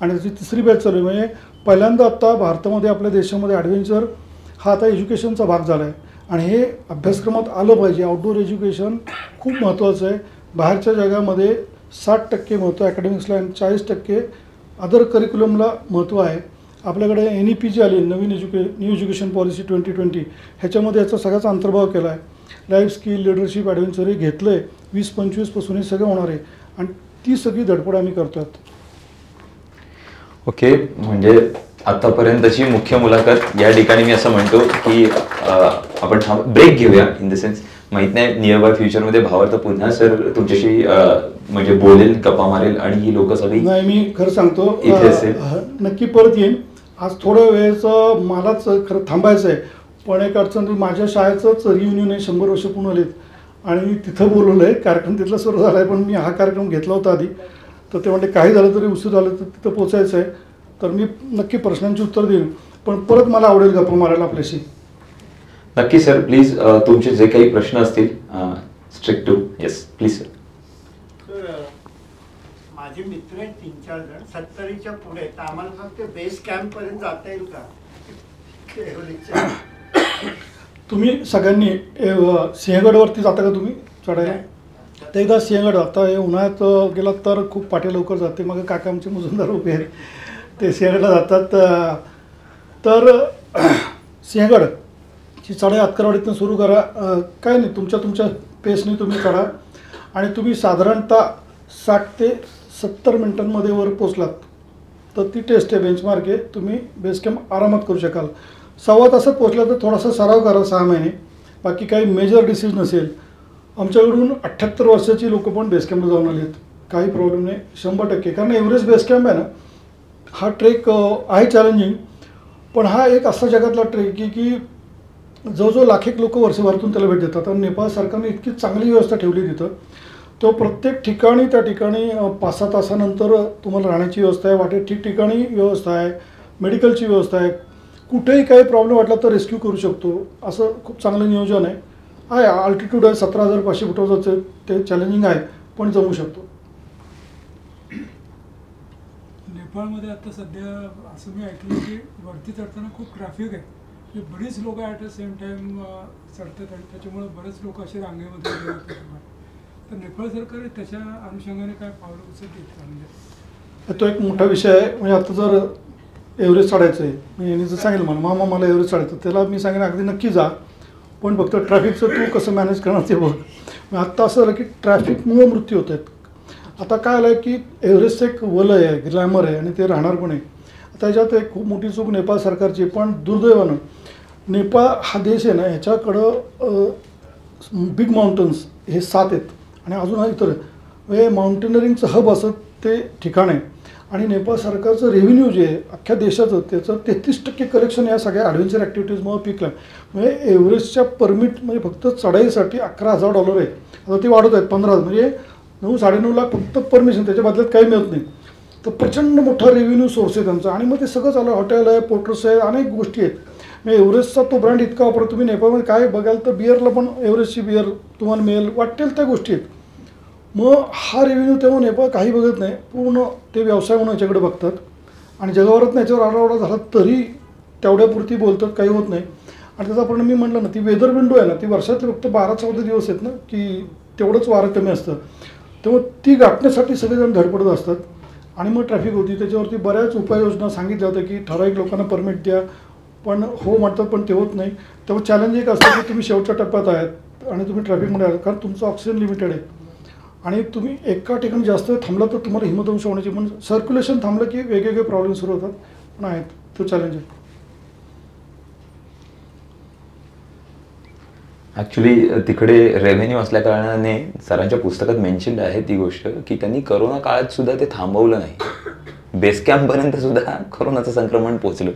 आणि त्याची 3री बॅच चालू आहे. म्हणजे पहिल्यांदा आत्ता भारतामध्ये, आपल्या देशामध्ये ॲडव्हेंचर हा आता एज्युकेशनचा भाग झाला आहे. आणि हे अभ्यासक्रमात आलं पाहिजे. आउटडोअर एज्युकेशन खूप महत्त्वाचं आहे. बाहेरच्या जगामध्ये 60% महत्त्व अकॅडमिक्सला आणि 40% अदर करिक्युलमला महत्त्व आहे. आपल्याकडे NEP जी आली, न्यू एज्युकेशन पॉलिसी 2020, ह्याच्यामध्ये याचा सगळ्याचा अंतर्भाव केला आहे. लाईफ स्किल, लिडरशिप, ॲडव्हेंचर हे घेतलं आहे. 20-25 हे सगळं होणार आहे. आणि ती सगळी धडपड आम्ही करतो आहोत. ओके, म्हणजे आतापर्यंतची मुख्य मुलाखत या ठिकाणी मी असं म्हणतो की आपण ब्रेक घेऊया. इन द सेन्स माहीत नाही नियर बाय फ्युचरमध्ये भावार्थ पुन्हा सर तुमच्याशी म्हणजे बोलेल, गप्पा मारेल आणि ही लोक सगळी. नाही, मी खरं सांगतो इथे असेल, नक्की परत येईन. आज थोड्या वेळेचं मलाच खरं थांबायचं आहे. पण एक अडचण, माझ्या शाळेचंच रियुनियन आहे, 100 वर्ष पूर्ण आलेत आणि तिथं बोलवलं आहे. कार्यक्रम तिथला सुरू झाला आहे, पण मी हा कार्यक्रम घेतला होता आधी. तर ते म्हणते काही झालं तरी उशीर झालं तर तिथं पोचायचं आहे. तर मी नक्की प्रश्नांची उत्तर देईन, पण परत मला आवडेल गप्पा मारायला आपल्याशी. नक्की सर, प्लीज तुमचे जे काही प्रश्न असतील strict to. Yes please sir. माझे मित्र आहेत 3-4 जण 70च्या पुढे, तर आम्हाला फक्त बेस कॅम्प पर्यंत जाता येईल का? तुम्ही सगळ्यांनी सिंहगडवरती जाता का तुम्ही चढायला? तर एकदा सिंहगड, आता हे उन्हाळ्यात गेलात तर खूप पाठी लवकर जाते. मग काका आमचे मुजुमदार उभे आहेत, ते सिंहगडला जातात. तर सिंहगडची चढाई आतकरवाडीतून सुरू करा. काय नाही, तुमच्या पेसने तुम्ही चढा आणि तुम्ही साधारणतः 60 ते 70 मिनिटांमध्ये वर पोचलात तर ती टेस्ट आहे, बेंचमार्क आहे. तुम्ही बेस कॅम्प आरामात करू शकाल. सव्वा तासात पोचला तर थोडासा सराव करा 6 महिने. बाकी काही मेजर डिसीज नसेल. आमच्याकडून 78 वर्षाची लोक पण बेस कॅम्पला जाऊन आले आहेत, काही प्रॉब्लेम नाही 100%. कारण एव्हरेस्ट बेस कॅम्प आहे ना, हा ट्रेक आहे चॅलेंजिंग, पण हा एक असा जगातला ट्रेक आहे की जवळजवळ लाखेक लोक वर्षभरातून त्याला भेट देतात. आणि नेपाळ सरकारने इतकी चांगली व्यवस्था ठेवली तिथं. तो प्रत्येक ठिकाणी त्या ठिकाणी 5-6 तासानंतर तुम्हाला राहण्याची व्यवस्था आहे, वाटेत ठिकठिकाणी व्यवस्था आहे, मेडिकलची व्यवस्था आहे. कुठेही काही प्रॉब्लेम वाटला तर रेस्क्यू करू शकतो, असं खूप चांगलं नियोजन आहे. अल्टिट्यूड आहे 17,500 फुटाचं, ते चॅलेंजिंग आहे पण जमू शकतो. नेपाळमध्ये आता सध्या असं मी ऐकलं की वरती चढताना खूप ट्रॅफिक आहे, बरीच लोक ॲट द सेम टाईम चढतात आणि त्याच्यामुळे बरेच लोक असे रांगेमध्ये उभे राहतात. तर नेपाळ सरकार त्याच्या अनुषंगाने काय पावलं उचलतील का? म्हणजे तो एक मोठा विषय आहे. म्हणजे आता जर एव्हरेस्ट चढायचं आहे, मी यांनी जर सांगितलं मला मला एव्हरेस्ट चढायचं, त्याला मी सांगेन अगदी नक्की जा, पण फक्त ट्रॅफिकचं तू कसं मॅनेज करणार ते बघ. मग आत्ता असं झालं की ट्रॅफिकमुळे मृत्यू होत आहेत. आता काय आलं की एव्हरेस्ट एक वलय आहे, ग्लॅमर आहे आणि ते राहणार पण आहे. आता ह्याच्यात एक खूप मोठी चूक नेपाळ सरकारची, पण दुर्दैवानं नेपाळ हा देश आहे ना, ह्याच्याकडं बिग माउंटन्स हे 7 आहेत आणि अजून इतर म्हणजे माउंटेनरिंगचं हब असं ते ठिकाण आहे. आणि नेपाळ सरकारचं रेव्हेन्यू जे आहे अख्ख्या देशाचं, त्याचं 33% कलेक्शन या सगळ्या ॲडव्हेंचर ॲक्टिव्हिटीजमुळे पिकलं. म्हणजे एव्हरेस्टच्या परमिट म्हणजे फक्त चढाईसाठी $11,000 आहे. आता ते वाढत आहेत 15, म्हणजे 9-9.5 लाख फक्त परमिशन, त्याच्या बदल्यात काही मिळत नाही. तर प्रचंड मोठा रेव्हेन्यू सोर्स आहे त्यांचा. आणि मग ते सगळं चालू, हॉटेल आहे, पोर्टर्स आहे, अनेक गोष्टी आहेत. म्हणजे एव्हरेस्टचा तो ब्रँड इतका वापरतो. तुम्ही नेपाळमध्ये काय बघाल तर बिअरला पण एव्हरेस्टची बिअर तुम्हाला मिळेल, वाटेल त्या गोष्टी आहेत. मग हा रेव्हेन्यू तेव्हा नेपाळ काही बघत नाही, पूर्ण ते व्यवसाय म्हणून याच्याकडे बघतात. आणि जगावरात याच्यावर आरडाओरडा झाला तरी तेवढ्यापुरती बोलतात, काही होत नाही. आणि त्याचा परिणाम मी म्हटलं ना, ती वेदर विंडो आहे ना, ती वर्षातले फक्त 12-14 दिवस आहेत ना, की तेवढंच वारं कमी असतं. तेव्हा ती गाठण्यासाठी सगळेजण धडपडत असतात आणि मग ट्रॅफिक होती. त्याच्यावरती बऱ्याच उपाययोजना सांगितल्या होत्या की ठराविक लोकांना परमिट द्या, पण हो म्हणतात पण ते होत नाही. तेव्हा चॅलेंज एक असतं की तुम्ही शेवटच्या टप्प्यात आहेत आणि तुम्ही ट्रॅफिकमध्ये आहात, कारण तुमचं ऑक्सिजन लिमिटेड आहे आणि तुम्ही एका ठिकाणी जास्त थांबला तर तुम्हाला हिमवंश होण्याची, पण सर्क्युलेशन थांबलं की वेगवेगळे प्रॉब्लेम सुरू होतात. पण आहेत, तो चॅलेंज आहे. ॲक्च्युली तिकडे रेव्हेन्यू असल्या कारणाने सरांच्या पुस्तकात मेन्शन्ड आहे ती गोष्ट की त्यांनी करोना काळात सुद्धा ते थांबवलं नाही. बेस कॅम्पपर्यंत सुद्धा करोनाचं संक्रमण पोचलं.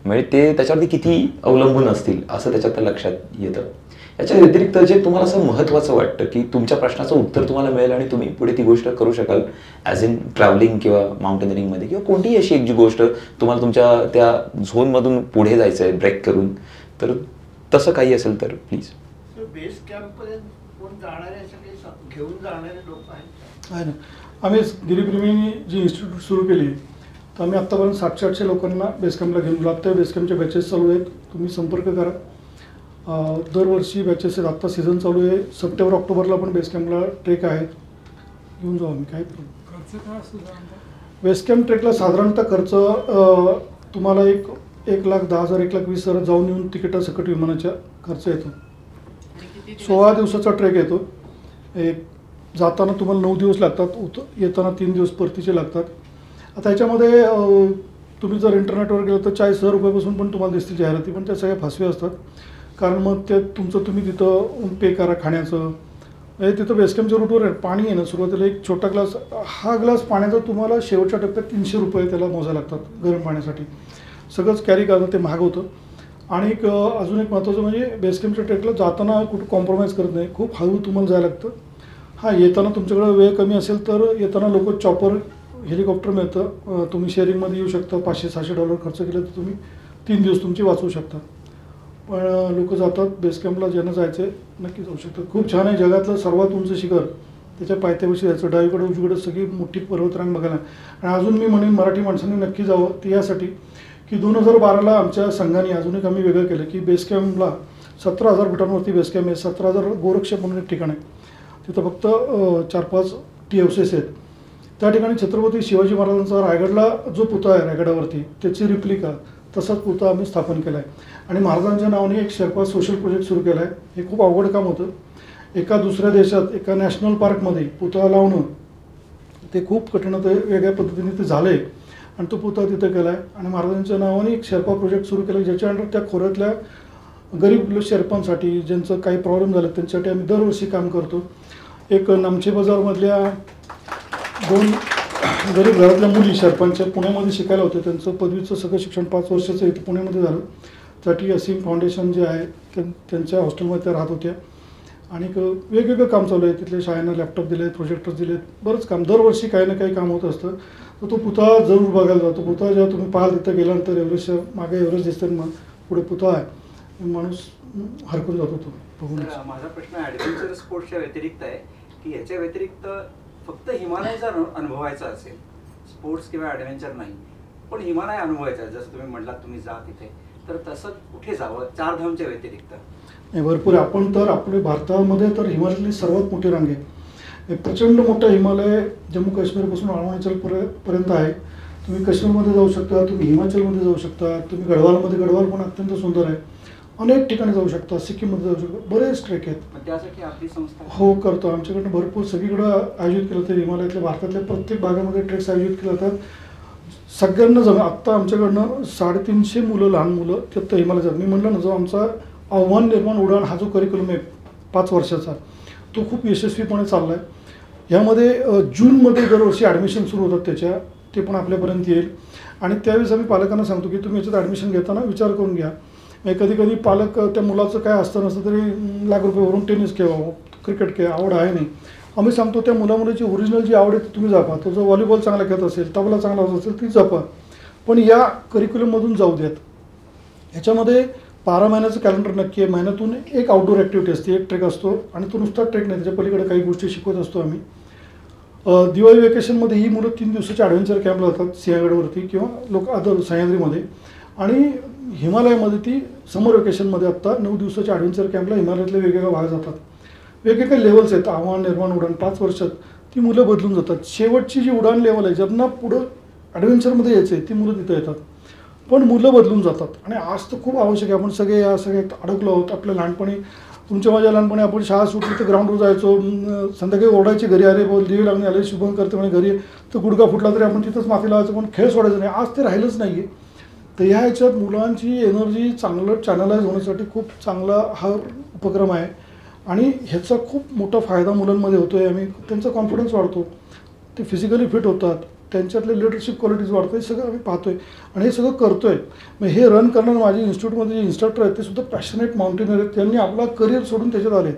म्हणजे ते त्याच्यावरती किती अवलंबून असतील असं त्याच्यात लक्षात येतं. याच्या व्यतिरिक्त जे तुम्हाला असं महत्त्वाचं वाटतं की तुमच्या प्रश्नाचं उत्तर तुम्हाला मिळेल आणि तुम्ही पुढे ती गोष्ट करू शकाल ॲज इन ट्रॅव्हलिंग किंवा माउंटेनरिंगमध्ये, किंवा कोणतीही अशी एक जी गोष्ट तुम्हाला तुमच्या त्या झोनमधून पुढे जायचं आहे ब्रेक करून, तर तसं काही असेल तर प्लीज. बेस कॅम्पपर्यंत कोण जाणारे असे काही घेऊन जाणारे लोक आहेत? आहे ना. आम्ही गिरीप्रेमींनी जी इन्स्टिट्यूट सुरू केली तर आम्ही आत्तापर्यंत 700-800 लोकांना बेस कॅम्पला घेऊन गेलो. आत्ता बेस कॅम्पच्या बॅचेस चालू आहेत, तुम्ही संपर्क करा. दरवर्षी बॅचेस आहेत. आत्ता सीझन चालू आहे. सप्टेंबर-ऑक्टोबरला पण बेस कॅम्पला ट्रेक आहेत, घेऊन जाऊ आम्ही. काय खर्च काय असतो? बेस कॅम्प ट्रेकला साधारणतः खर्च तुम्हाला 1,10,000 1,20,000 जाऊन येऊन तिकिटासकट विमानाच्या खर्च येतो. 16 दिवसाचा ट्रेक येतो. एक जाताना तुम्हाला 9 दिवस लागतात, येताना 3 दिवस परतीचे लागतात. आता ह्याच्यामध्ये तुम्ही जर इंटरनेटवर गेलं तर 40,000 रुपयापासून पण तुम्हाला दिसतील जाहिराती, पण त्या सगळ्या फसवे असतात. कारण मग ते तुमचं तुम्ही तिथं पे करा खाण्याचं. म्हणजे तिथं बेसकॅम्पच्या रूटवर आहे पाणी आहे ना, सुरुवातीला एक छोटा ग्लास, हा ग्लास पाण्याचा तुम्हाला शेवटच्या टप्प्यात 300 रुपये त्याला मोजायला लागतात गरम पाण्यासाठी. सगळंच कॅरी करणं ते महाग होतं. आणि अजून एक महत्त्वाचं म्हणजे बेसकॅम्पच्या ट्रेकला जाताना कुठं कॉम्प्रोमाइज करत नाही, खूप हळू तुम्हाला जायला लागतं. हां, येताना तुमच्याकडं वेळ कमी असेल तर येताना लोक चॉपर हेलिकॉप्टर मिळतं, तुम्ही शेअरिंगमध्ये येऊ शकता. $500-600 खर्च केले तर तुम्ही 3 दिवस तुमचे वाचवू शकता. पण लोक जातात बेसकॅम्पला, ज्यांना जायचं आहे नक्की जाऊ शकतात. खूप छान आहे, जगातलं सर्वात उंच शिखर, त्याच्या पायथ्यापाशी जायचं, डावीकडे उजवीकडे सगळी मोठी पर्वतरांग बघायला. आणि अजून मी म्हणेन मराठी माणसांनी नक्की जावं ते यासाठी की 2012ला आमच्या संघाने अजून एक आम्ही वेगळं केलं की बेसकॅम्पला 17,000 फुटांवरती बेसकॅम्प आहे. 17,000 गोरक्षक म्हणून एक ठिकाण आहे, तिथं फक्त 4-5 TFCs आहेत. त्या ठिकाणी छत्रपती शिवाजी महाराजांचा रायगडला जो पुतळा आहे रायगडावरती, त्याची रिप्लिका तसाच पुतळा आम्ही स्थापन केला आहे. आणि महाराजांच्या नावाने एक शेर्पा सोशल प्रोजेक्ट सुरू केला आहे. हे खूप अवघड काम होतं. एका दुसऱ्या देशात एका नॅशनल पार्कमध्ये पुतळा लावणं ते खूप कठीण होतं. वेगळ्या पद्धतीने ते झालं आहे आणि तो पुतळा तिथं केला आहे. आणि महाराजांच्या नावाने एक शेर्पा प्रोजेक्ट सुरू केला ज्याच्या अंडर त्या खोऱ्यातल्या गरीब शेर्पांसाठी ज्यांचं काही प्रॉब्लेम झालं त्यांच्यासाठी आम्ही दरवर्षी काम करतो. एक नामचे बाजारमधल्या 2 गरीब घरातल्या मुली शेर्पांच्या पुण्यामध्ये शिकायला होते. त्यांचं पदवीचं सगळं शिक्षण 5 वर्षाचं इथं पुण्यामध्ये झालं. त्यासाठी असीम फाउंडेशन जे आहे त्यांच्या हॉस्टेलमध्ये त्या राहत होत्या. आणि वेगवेगळं काम चालू आहे. तिथल्या शाळांना लॅपटॉप दिले, प्रोजेक्टर्स दिलेत, बरंच काम दरवर्षी काही ना काही काम होत असतं. तर तो पुतळा जरूर बघायला जातो. पुतळा जेव्हा तुम्ही पाहाल तिथं गेल्यानंतर एव्हरेस्ट मागे एव्हरेस्ट दिसतं मग पुढे पुतळा आहे, माणूस हरकून जातो तो बघून. माझा प्रश्न ॲडव्हेंचर स्पोर्ट्सच्या व्यतिरिक्त आहे की याच्या व्यतिरिक्त फक्त हिमालय जर अनुभवायचा असेल, स्पोर्ट्स किंवा ॲडव्हेंचर नाही पण हिमालय अनुभवायचा आहे, जसं तुम्ही म्हटलात तुम्ही जा तिथे, तर तसं कुठे जावं चारधामच्या व्यतिरिक्त? नाही, भरपूर. आपण तर आपल्या भारतामध्ये तर हिमालयातली सर्वात मोठी रांग आहे. प्रचंड मोठं हिमालय जम्मू काश्मीरपासून अरुणाचलपर्यंत आहे. तुम्ही काश्मीरमध्ये जाऊ शकता, तुम्ही हिमाचलमध्ये जाऊ शकता, तुम्ही गढवालमध्ये, गढवाल पण अत्यंत सुंदर आहे. अनेक ठिकाणी जाऊ शकता, सिक्कीममध्ये जाऊ शकता, बरेच ट्रेक आहेत. त्यासाठी आपली संस्था हो करतो. आमच्याकडनं भरपूर सगळीकडं आयोजित केलं जातं. हिमालयातल्या भारतातल्या प्रत्येक भागामध्ये ट्रेक्स आयोजित केले जातात. सगळ्यांना जमलं. आत्ता आमच्याकडनं 350 मुलं, लहान मुलं ते आत्ता हिमालयात जातात. मी म्हटलं ना, जो आमचा आव्हान निर्माण उडाण हा जो करिक्युलम आहे 5 वर्षाचा, तो खूप यशस्वीपणे चालला आहे. ह्यामध्ये जूनमध्ये दरवर्षी ॲडमिशन सुरू होतात त्याच्या, ते पण आपल्यापर्यंत येईल. आणि त्यावेळेस आम्ही पालकांना सांगतो की तुम्ही याच्यात ॲडमिशन घेताना विचार करून घ्या. कधी कधी पालक त्या मुलाचं काय असतं नसतं तरी लाख रुपये टेनिस खेळावं, क्रिकेट खेळ आवड आहे नाही. आम्ही सांगतो त्या मुलामुलीची ओरिजिनल जी आवड आहे ती तुम्ही जपा. तो जो व्हॉलीबॉल चांगला खेळत असेल, तबला चांगला होत असेल ती जपा, पण या करिक्युलममधून जाऊ द्यात. ह्याच्यामध्ये 12 महिन्याचं कॅलेंडर नक्की आहे. महिन्यातून एक आउटडोर ॲक्टिव्हिटी असते, एक ट्रेक असतो. आणि तो नुसता ट्रेक नाही, त्याच्या पलीकडे काही गोष्टी शिकवत असतो आम्ही. दिवाळी वेकेशनमध्ये ही मुलं 3 दिवसाच्या ॲडव्हेंचर कॅम्पला जातात सिंहगडवरती किंवा अदर सह्याद्रीमध्ये. आणि हिमालयामध्ये ती समर वेकेशनमध्ये आत्ता 9 दिवसाच्या ॲडव्हेंचर कॅम्पला हिमालयातले वेगवेगळ्या भाग जातात. वेगवेगळे लेवल्स आहेत. आव्हान, निर्माण, उडाण 5 वर्षात ती मुलं बदलून जातात. शेवटची जी उडाण लेवल आहे, ज्यांना पुढं ॲडव्हेंचरमध्ये यायचं आहे ती मुलं तिथं येतात, पण मुलं बदलून जातात. आणि आज तर खूप आवश्यक आहे. आपण सगळे या सगळ्यात अडकलो आहोत. आपल्या लहानपणी, तुमच्या माझ्या लहानपणी आपण शाळा सुटली तर ग्राउंडवर जायचो, संध्याकाळी ओरडायची घरी, अरे बोल दिवे लागणे आले, शुभम करते म्हणे घरी, तर गुडघा फुटला तरी आपण तिथंच माफी लावायचं, पण खेळ सोडायचं नाही. आज ते राहिलंच नाही आहे. तर ह्या ह्याच्यात मुलांची एनर्जी चांगलं चॅनलाइज होण्यासाठी खूप चांगला हा उपक्रम आहे. आणि ह्याचा खूप मोठा फायदा मुलांमध्ये होतो आहे. आम्ही त्यांचा कॉन्फिडन्स वाढतो, ते फिजिकली फिट होतात, त्यांच्यातले लिडरशिप क्वालिटीज वाढतात. हे सगळं आम्ही पाहतो आहे आणि हे सगळं करतो आहे. मग हे रन करणारे माझे इन्स्टिट्यूटमध्ये जे इन्स्ट्रक्टर आहेत ते सुद्धा पॅशनेट माउंटेनर आहेत. त्यांनी आपला करिअर सोडून त्याच्यात आले.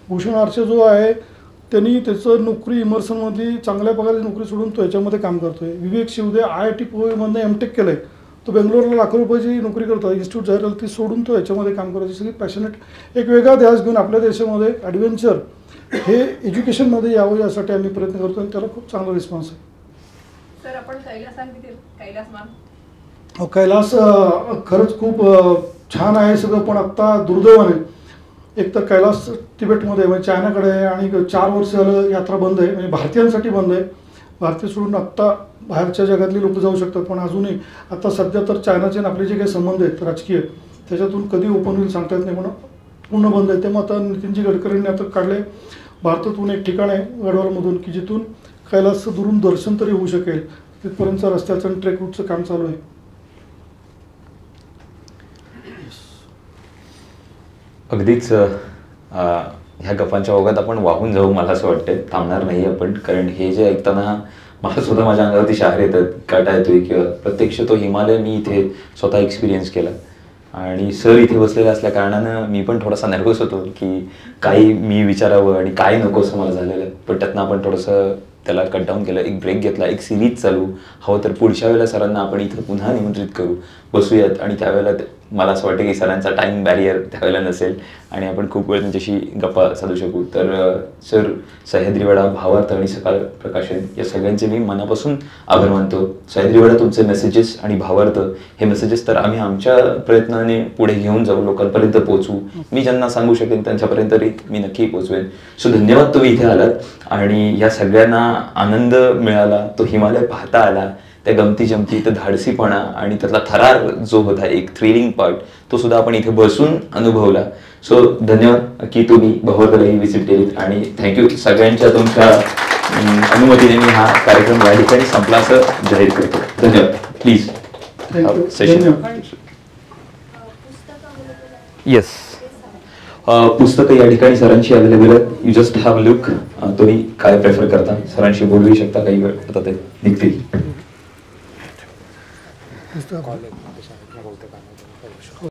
भूषण आरचे जो आहे त्यांनी त्याचं नोकरी इमर्सनमधली चांगल्या पगाराची नोकरी सोडून तो याच्यामध्ये काम करतो आहे. विवेक शिवदे IIT पुणेमधनं MTech केलं आहे. तो बेंगलोरला लाखो रुपयाची नोकरी करतो. इन्स्टिट्यूट जाहीर ती सोडून तो याच्यामध्ये काम करायची. सगळी पॅशनेट एक वेगळा ध्यास घेऊन आपल्या देशामध्ये ॲडव्हेंचर हे एज्युकेशनमध्ये यावं यासाठी आम्ही प्रयत्न करतो आणि त्याला खूप चांगला रिस्पॉन्स आहे. सर, आपण कैलास मान कैलास खरंच खूप छान आहे सगळं, पण आत्ता दुर्दैवाने एक तर कैलास तिबेटमध्ये म्हणजे चायनाकडे आहे आणि 4 वर्ष झालं यात्रा बंद आहे. म्हणजे भारतीयांसाठी बंद आहे. भारतीय सोडून आत्ता बाहेरच्या जगातली लोक जाऊ शकतात, पण अजूनही आता सध्या तर चायनाचे आपले जे काही संबंध आहेत राजकीय त्याच्यातून कधी ओपन होईल सांगता येत नाही, म्हणून पूर्ण बंद आहे. त्यामुळे आता नितीनजी गडकरींनी आता काढले भारतातून एक ठिकाण आहे गडवालमधून की जिथून कैलासचं दुरून दर्शन तरी होऊ शकेल. तिथपर्यंतचं रस्त्याचं आणि ट्रेक रूटचं काम चालू आहे. अगदीच ह्या गप्पांच्या ओघात आपण वाहून जाऊ मला असं वाटतं. थांबणार नाही आपण, कारण हे जे ऐकताना मला सुद्धा माझ्या अंगावरती शहार येतात, काटा येतोय किंवा प्रत्यक्ष तो हिमालय मी इथे स्वतः एक्सपिरियन्स केला. आणि सर इथे बसलेले असल्या कारणानं मी पण थोडासा नर्वस होतो की काही मी विचारावं आणि काय नको असं मला झालेलं. पण त्यातनं आपण थोडंसं त्याला कट डाऊन केलं, एक ब्रेक घेतला, एक सिरीज चालू. हवं तर पुढच्या वेळेला सरांना आपण इथं पुन्हा निमंत्रित करू, बसूयात आणि त्यावेळेला मला असं वाटतं की सरांचा टाईम बॅरियर त्यावेळेला नसेल आणि आपण खूप वेळ त्यांच्याशी गप्पा साधू शकू. तर सर, सह्याद्रीवाडा, भावार्थ आणि सकाळ प्रकाशन या सगळ्यांचे मी मनापासून आभार मानतो. सह्याद्रीवाडा तुमचे मेसेजेस आणि भावार्थ हे मेसेजेस तर आम्ही आमच्या प्रयत्नाने पुढे घेऊन जाऊ, लोकांपर्यंत पोहोचू. मी ज्यांना सांगू शकेन त्यांच्यापर्यंत मी नक्की पोहोचवेन. सो धन्यवाद तुम्ही इथे आलात आणि या सगळ्यांना आनंद मिळाला, तो हिमालय पाहता आला, त्या गमती जमती, तर धाडसीपणा आणि त्यातला थरार जो होता, एक थ्रिलिंग पार्ट, तो सुद्धा आपण इथे बसून अनुभवला. सो धन्यवाद की तुम्ही भगवतला ही विजिट केलीत आणि थँक्यू सगळ्यांच्या तुमच्या अनुमतीने मी हा कार्यक्रम या ठिकाणी संपला असं जाहीर करतो. धन्यवाद. Please thank you. सेशन. धन्यवाद. येस, पुस्तकं या ठिकाणी सरांशी अवेलेबल आहेत. You just have a look. तुम्ही काय प्रेफर करता? सरांशी बोलू शकता, काही वेळ आता ते निघतील. पुस्तक